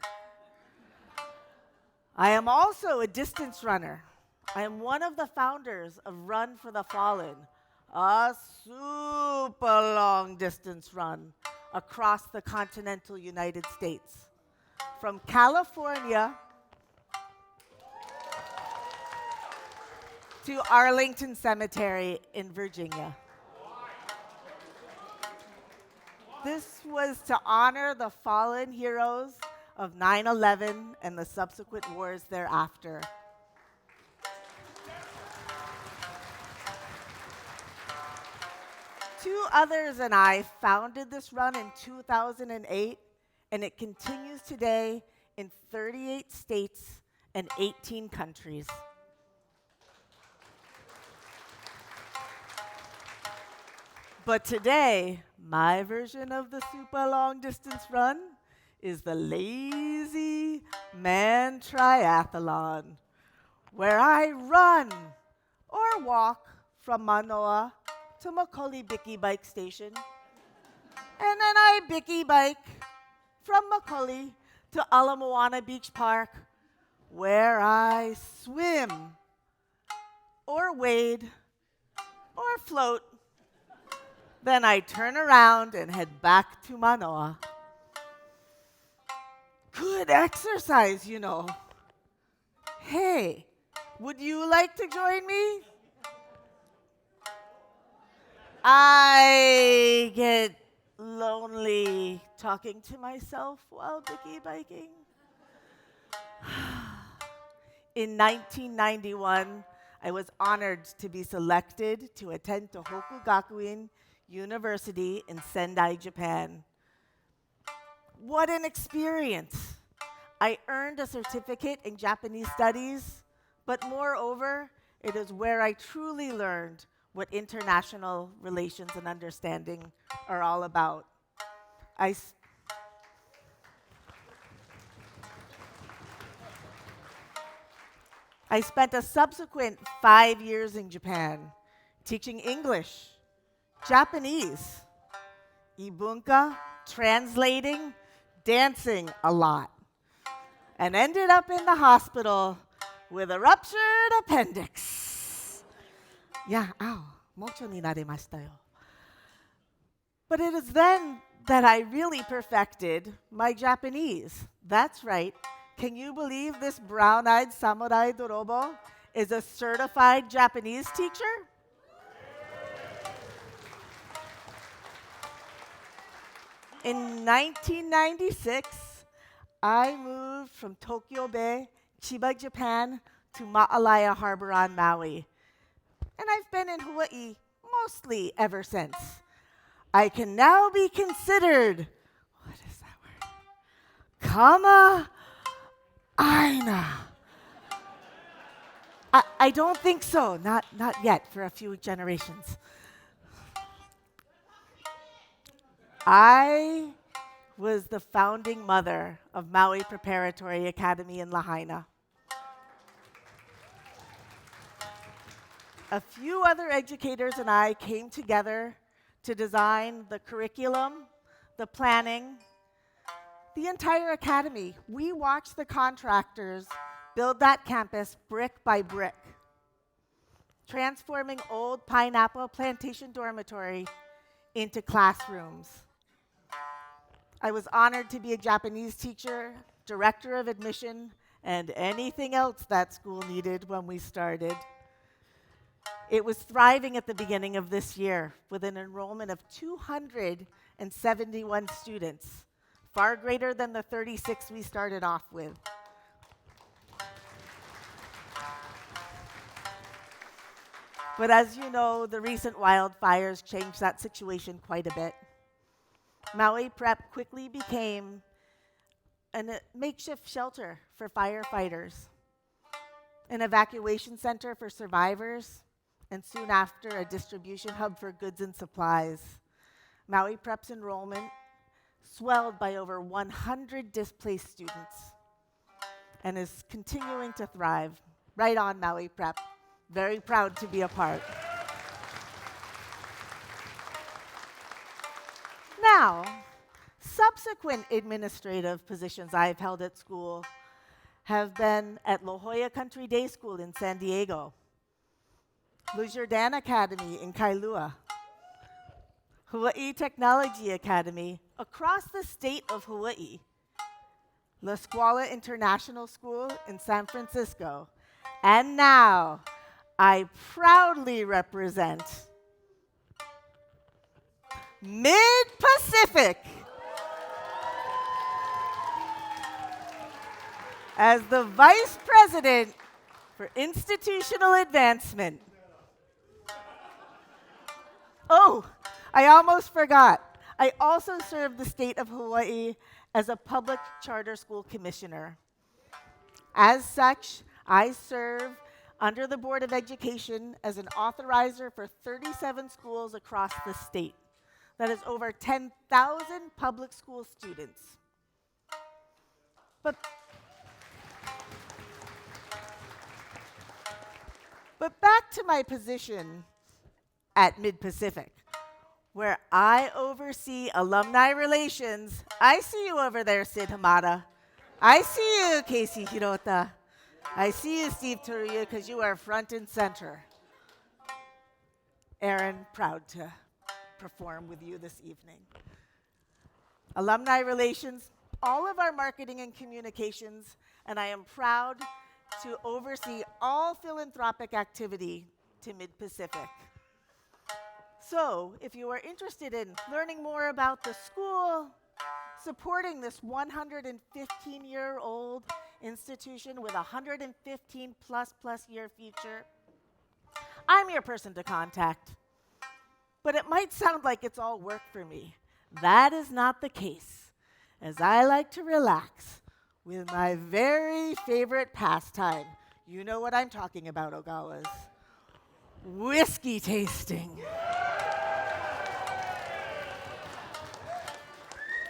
I am also a distance runner. I am one of the founders of Run for the Fallen, a super long distance run across the continental United States. From California to Arlington Cemetery in Virginia. This was to honor the fallen heroes of 9/11 and the subsequent wars thereafter. Two others and I founded this run in 2008, and it continues today in 38 states and 18 countries. But today, my version of the super long distance run is the Lazy Man Triathlon, where I run or walk from Manoa to Macaulay Bicky Bike Station. And then I Bicky bike from Macaulay to Ala Moana Beach Park, where I swim or wade or float. Then I turn around and head back to Manoa. Good exercise, you know. Hey, would you like to join me? I get lonely talking to myself while Bicky biking. In 1991, I was honored to be selected to attend Tohoku Gakuin University in Sendai, Japan. What an experience! I earned a certificate in Japanese studies, but moreover, it is where I truly learned what international relations and understanding are all about. I spent a subsequent 5 years in Japan teaching English, Japanese, ibunka, translating, dancing a lot, and ended up in the hospital with a ruptured appendix. Yeah, ow, mocho ni naremashita yo. But it is then that I really perfected my Japanese. That's right. Can you believe this brown-eyed samurai dorobo is a certified Japanese teacher? In 1996, I moved from Tokyo Bay, Chiba, Japan, to Ma'alaya Harbor on Maui. And I've been in Hawaii mostly ever since. I can now be considered, what is that word? Kama Aina. I don't think so, not yet, for a few generations. I was the founding mother of Maui Preparatory Academy in Lahaina. A few other educators and I came together to design the curriculum, the planning, the entire academy. We watched the contractors build that campus brick by brick, transforming old pineapple plantation dormitory into classrooms. I was honored to be a Japanese teacher, director of admission, and anything else that school needed when we started. It was thriving at the beginning of this year with an enrollment of 271 students, far greater than the 36 we started off with. But as you know, the recent wildfires changed that situation quite a bit. Maui Prep quickly became a makeshift shelter for firefighters. an evacuation center for survivors, and soon after, a distribution hub for goods and supplies. Maui Prep's enrollment swelled by over 100 displaced students and is continuing to thrive. Right on, Maui Prep. Very proud to be a part. Now, subsequent administrative positions I've held at school have been at La Jolla Country Day School in San Diego, Le Jourdan Academy in Kailua, Hawaii Technology Academy across the state of Hawaii, La Scuola International School in San Francisco, and now I proudly represent Mid-Pacific as the Vice President for Institutional Advancement. Oh, I almost forgot. I also serve the state of Hawaii as a public charter school commissioner. As such, I serve under the Board of Education as an authorizer for 37 schools across the state. That is over 10,000 public school students. But back to my position at Mid-Pacific, where I oversee alumni relations. I see you over there, Sid Hamada. I see you, Casey Hirota. I see you, Steve Taruya, because you are front and center. Aaron, proud to perform with you this evening. Alumni relations, all of our marketing and communications, and I am proud to oversee all philanthropic activity to Mid-Pacific. So, if you are interested in learning more about the school, supporting this 115-year-old institution with a 115+ year future, I'm your person to contact. But it might sound like it's all work for me. That is not the case, as I like to relax with my very favorite pastime. You know what I'm talking about, Ogawas. Whiskey tasting.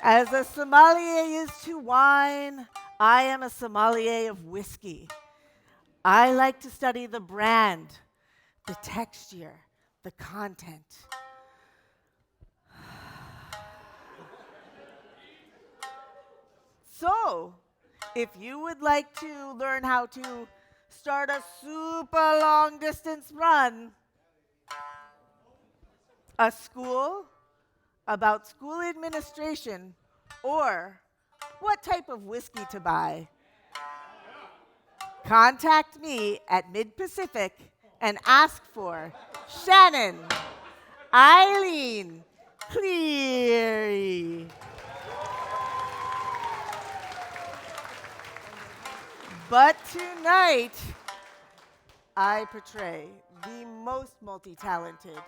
As a sommelier is to wine, I am a sommelier of whiskey. I like to study the brand, the texture, the content. So, if you would like to learn how to start a super long distance run, a school, about school administration, or what type of whiskey to buy, contact me at Mid-Pacific and ask for Shannon, Eileen, Cleary. But tonight, I portray the most multi-talented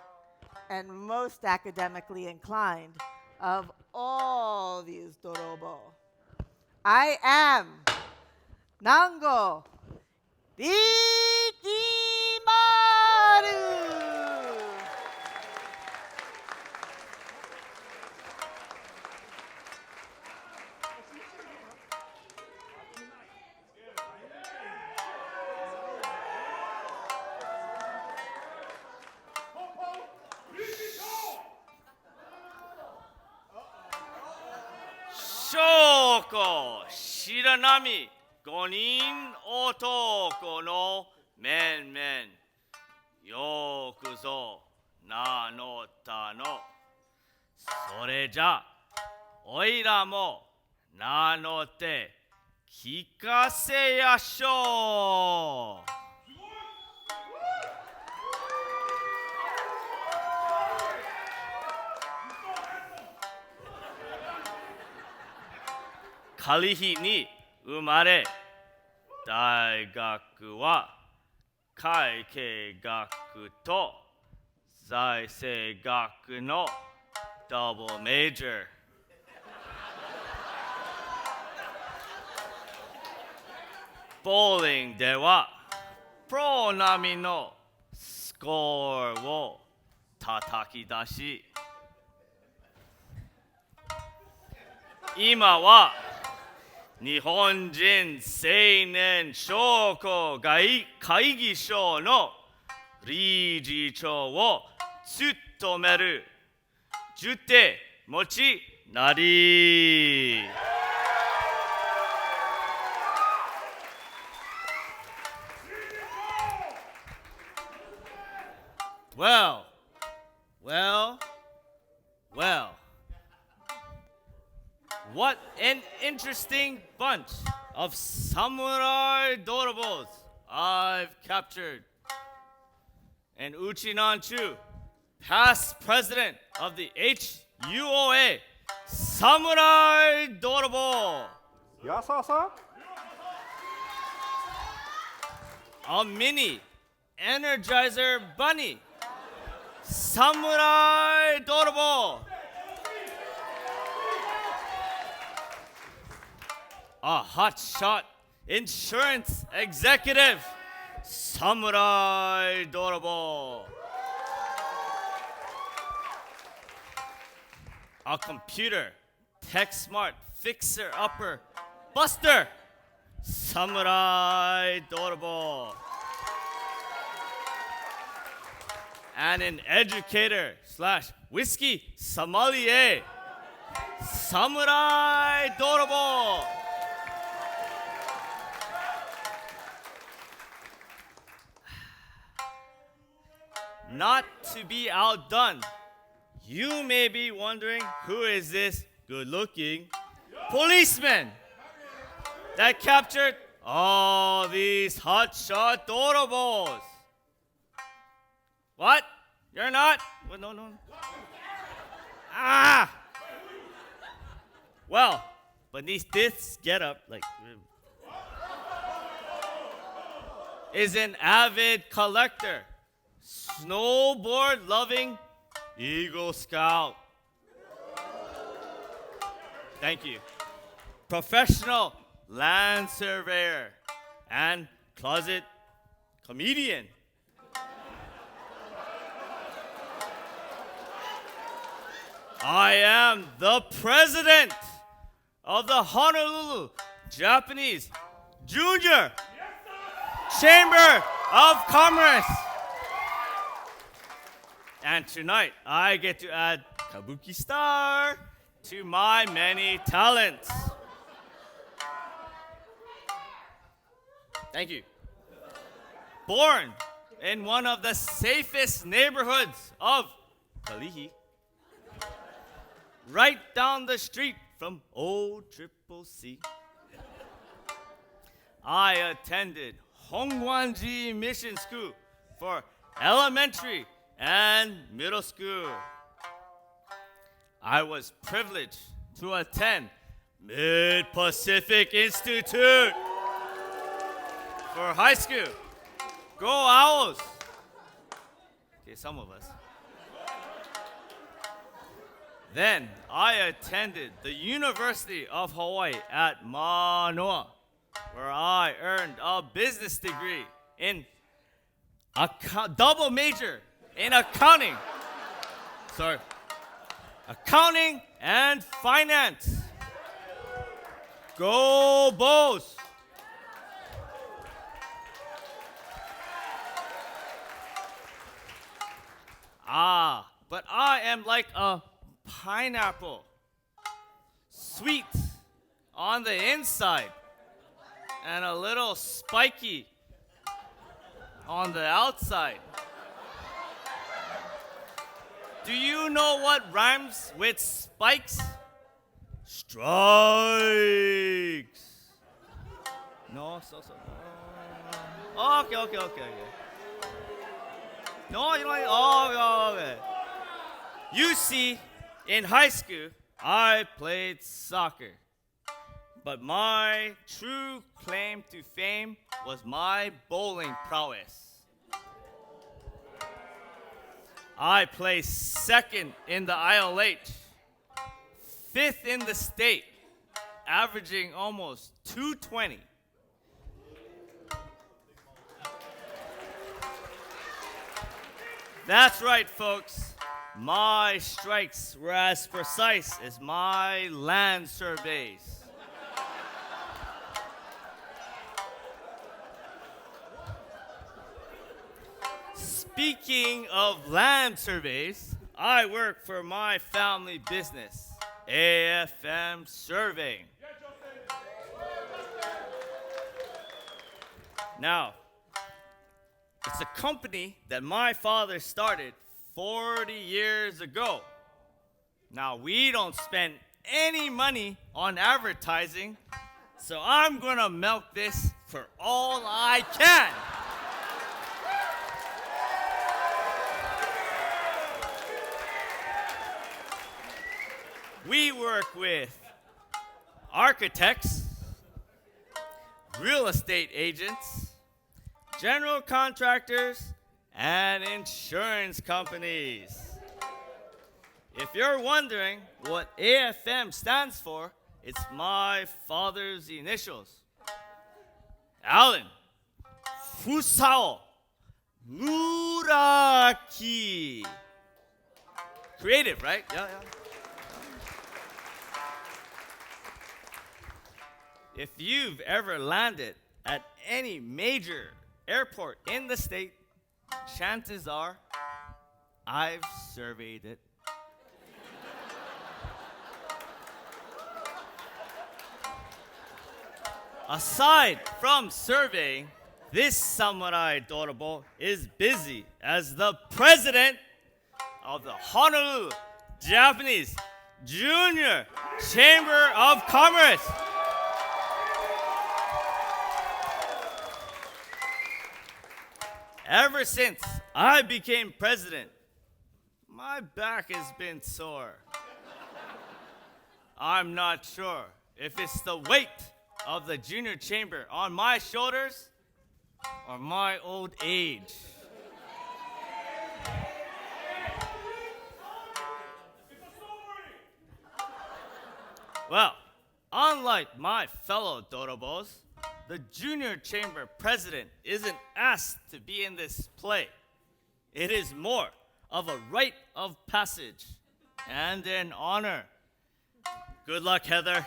and most academically inclined of all these Dorobo. I am Nango Rikimaru. Shoko, Shiranami Gonin Otoko no men men. Yokuzo nanota no. Sore ja, oira mo nanote kikase yashou. Karihi ni umare, daigaku wa kaikei gaku to zaisei gaku no double major. Bowling de wa プロ並みのスコアを叩き出し、今は日本人青年商工会議所の理事長を務める重手持ちなり。Well, well, well. What an interesting bunch of samurai dorobos I've captured. And Uchi Nanchu, past president of the HUOA, Samurai Dorobo. Yasasa? A mini Energizer Bunny, Samurai Dorobo. A hotshot insurance executive, Samurai Dorobo. A computer tech smart fixer upper buster, Samurai Dorobo. And an educator slash whiskey sommelier, Samurai Dorobo. Not to be outdone, you may be wondering who is this good-looking policeman that captured all these hotshot dorobos. What? You're not? Well, no. Ah! Well, beneath this getup, is an avid collector, snowboard-loving Eagle Scout. Thank you. Professional land surveyor and closet comedian. I am the president of the Honolulu Japanese Junior Chamber of Commerce. And tonight, I get to add Kabuki star to my many talents. Thank you. Born in one of the safest neighborhoods of Kalihi, right down the street from Old Triple C. I attended Hongwanji Mission School for elementary and middle school. I was privileged to attend Mid-Pacific Institute for high school. Go Owls! Okay, some of us. Then I attended the University of Hawaii at Manoa, where I earned a business degree in double major in accounting. Accounting and finance. Go Bulls! But I am like a pineapple. Sweet on the inside and a little spiky on the outside. Do you know what rhymes with spikes? Strikes. No, Okay. No, you don't. Okay. You see, in high school, I played soccer. But my true claim to fame was my bowling prowess. I placed second in the ILH, fifth in the state, averaging almost 220. That's right, folks. My strikes were as precise as my land surveys. Speaking of land surveys, I work for my family business, AFM Surveying. Now, it's a company that my father started 40 years ago. Now, we don't spend any money on advertising, so I'm gonna milk this for all I can. We work with architects, real estate agents, general contractors, and insurance companies. If you're wondering what AFM stands for, it's my father's initials. Alan Fusao Muraki. Creative, right? Yeah. If you've ever landed at any major airport in the state, chances are I've surveyed it. Aside from surveying, this samurai Dorobo is busy as the president of the Honolulu Japanese Junior Chamber of Commerce. Ever since I became president, my back has been sore. I'm not sure if it's the weight of the junior chamber on my shoulders or my old age. Well, unlike my fellow Dorobos, the junior chamber president isn't asked to be in this play. It is more of a rite of passage and an honor. Good luck, Heather.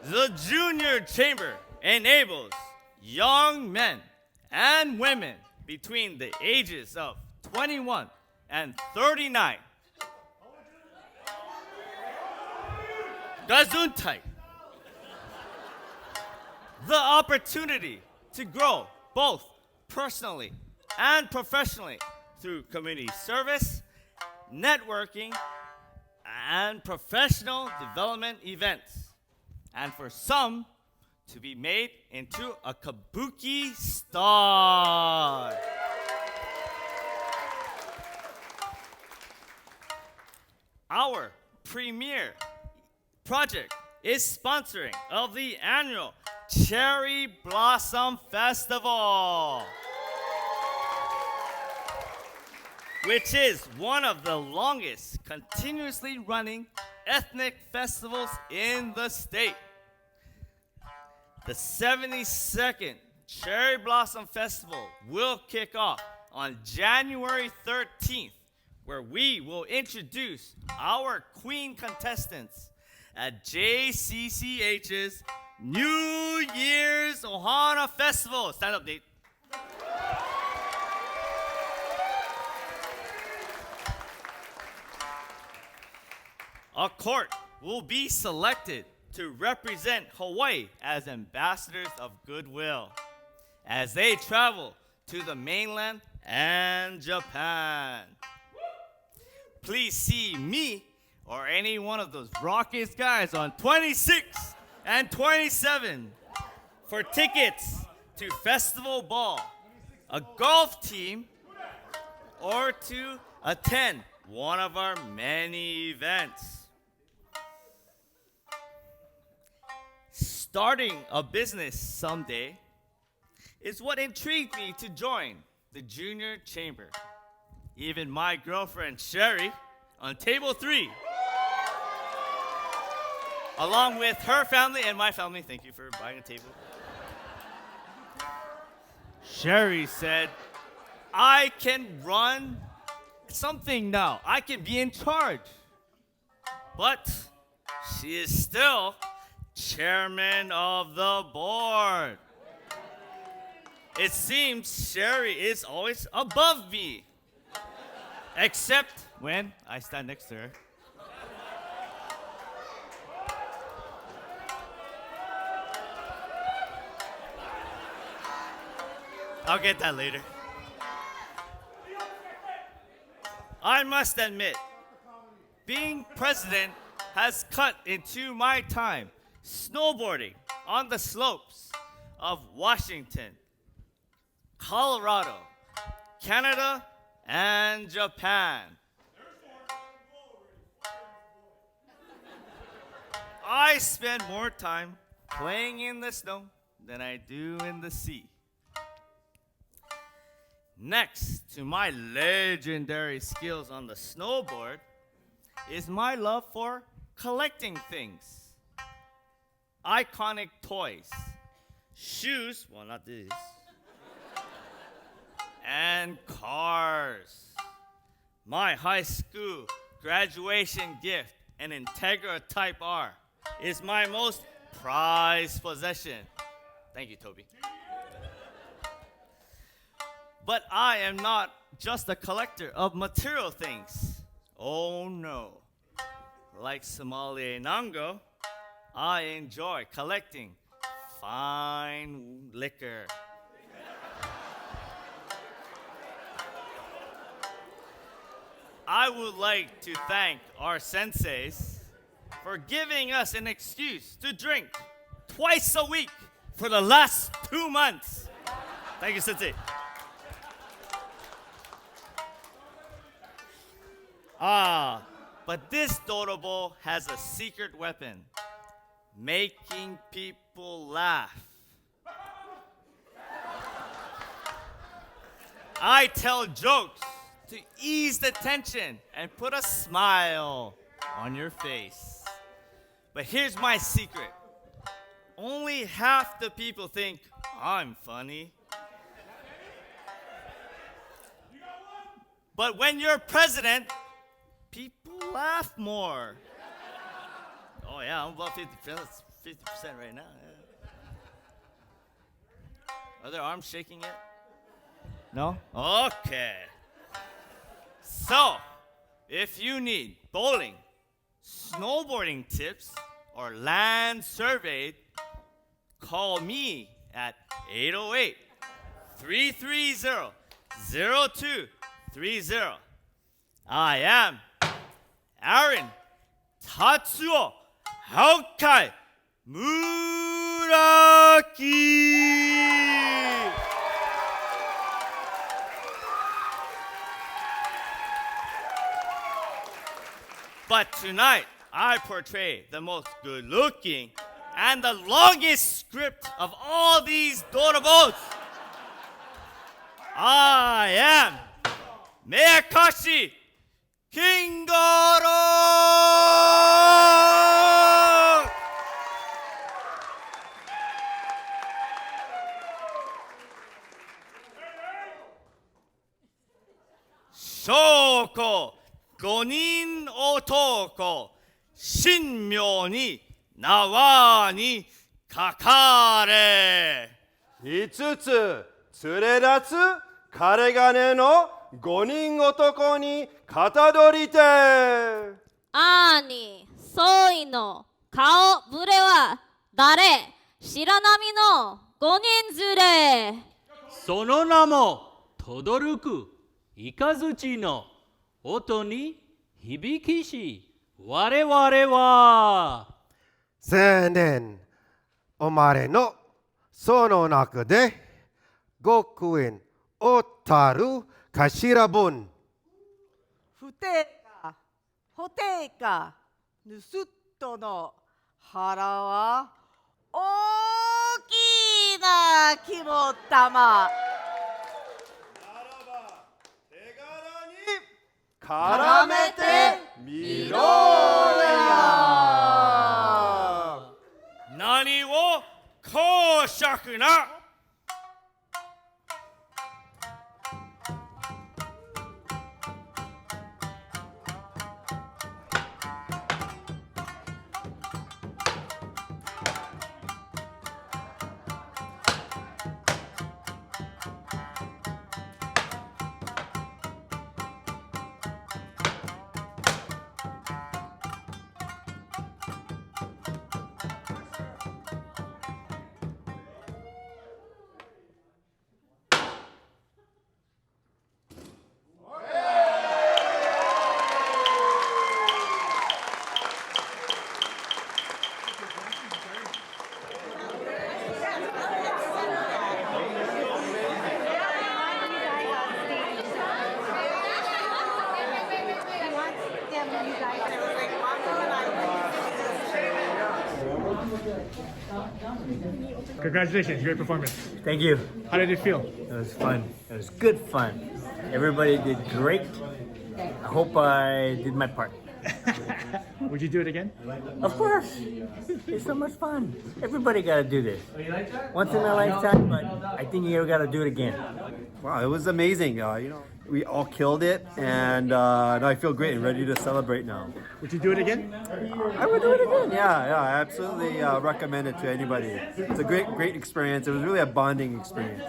The junior chamber enables young men and women between the ages of 21 and 39 Gesundheit. The opportunity to grow both personally and professionally through community service, networking, and professional development events. And for some to be made into a Kabuki star. Our premier project is sponsoring of the annual Cherry Blossom Festival, which is one of the longest continuously running ethnic festivals in the state. The 72nd Cherry Blossom Festival will kick off on January 13th, where we will introduce our queen contestants at JCCH's New Year's Ohana Festival. Stand up, Nate. A court will be selected to represent Hawaii as ambassadors of goodwill as they travel to the mainland and Japan. Please see me or any one of those raucous guys on 26 and 27 for tickets to Festival Ball, a golf team, or to attend one of our many events. Starting a business someday is what intrigued me to join the junior chamber. Even my girlfriend Sherry on table 3 along with her family and my family. Thank you for buying a table. Sherry said, I can run something now. I can be in charge. But she is still chairman of the board. It seems Sherry is always above me. Except when I stand next to her. I'll get that later. I must admit, being president has cut into my time snowboarding on the slopes of Washington, Colorado, Canada, and Japan. I spend more time playing in the snow than I do in the sea. Next to my legendary skills on the snowboard is my love for collecting things. Iconic toys, shoes, well, not these, and cars. My high school graduation gift, an Integra Type R, is my most prized possession. Thank you, Tobie. But I am not just a collector of material things. Oh no. Like sommelier Nango, I enjoy collecting fine liquor. I would like to thank our senseis for giving us an excuse to drink twice a week for the last 2 months. Thank you, sensei. But this Dorobo has a secret weapon, making people laugh. I tell jokes to ease the tension and put a smile on your face. But here's my secret. Only half the people think I'm funny. But when you're president, people laugh more. Oh yeah, I'm above 50%. 50% right now. Yeah. Are their arms shaking yet? No? Okay. So, if you need bowling, snowboarding tips, or land surveyed, call me at 808-330-0230. I am Aaron Tatsuo Haokai Muraki. But tonight, I portray the most good-looking and the longest script of all these Dorobos. I am Meakashi Kingoro. Shoko Gonin Otoko Shinmyo ni Nawa ni Kakare. 5つ連れ立つ枯金の5人男にかたどりて。アーニー、総意の顔ぶれは誰？白波の5人連れ。その名も轟く雷の音に響きし我々は青年生まれのその中で極縁をたる頭分不定か補定か盗っ人の腹は大きな肝っ玉絡めてみろや。しゃくな。Congratulations, great performance. Thank you. How did it feel? It was fun. It was good fun. Everybody did great. I hope I did my part. Would you do it again? Of course. It's so much fun. Everybody got to do this. Once in a lifetime, but I think you got to do it again. Wow, it was amazing. We all killed it, and now I feel great and ready to celebrate now. Would you do it again? I would do it again. Yeah, I absolutely recommend it to anybody. It's a great experience. It was really a bonding experience.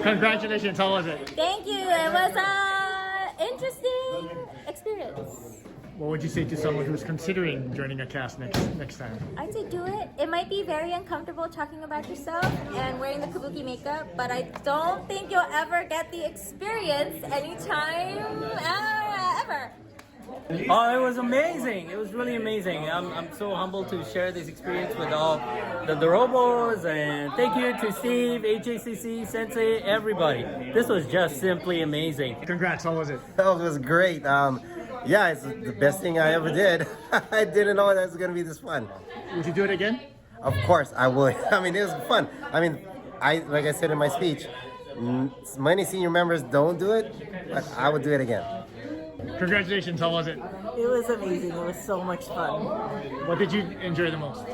Congratulations, how was it? Thank you. It was an interesting experience. What would you say to someone who's considering joining a cast next time? I'd say do it. It might be very uncomfortable talking about yourself and wearing the kabuki makeup, but I don't think you'll ever get the experience anytime ever. Oh, it was amazing. It was really amazing. I'm so humbled to share this experience with all the Dorobos, and thank you to Steve, HJCC, Sensei, everybody. This was just simply amazing. Congrats, how was it? Oh, it was great. Yeah, it's the best thing I ever did. I didn't know that was going to be this fun. Would you do it again? Of course, I would. I mean, it was fun. I mean, like I said in my speech, many senior members don't do it, but I would do it again. Congratulations, how was it? It was amazing. It was so much fun. What did you enjoy the most?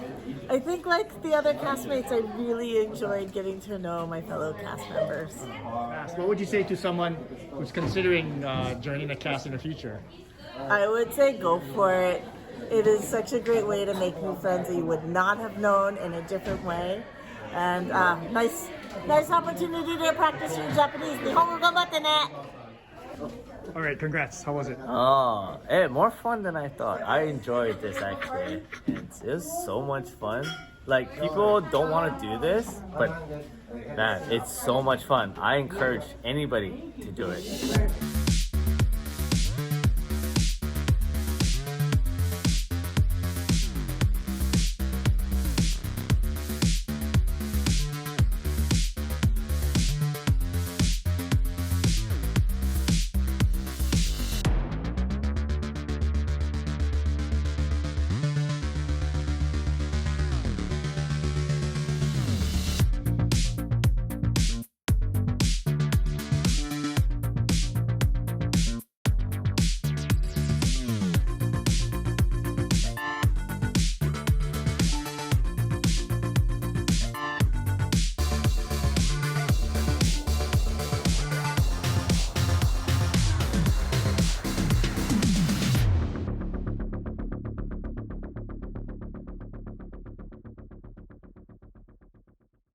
I think, like the other castmates, I really enjoyed getting to know my fellow cast members. What would you say to someone who's considering joining a cast in the future? I would say go for it. It is such a great way to make new friends that you would not have known in a different way. And nice opportunity to practice your Japanese. All right, congrats. How was it? More fun than I thought. I enjoyed this actually. It was so much fun. Like, people don't want to do this, but man, it's so much fun. I encourage anybody to do it.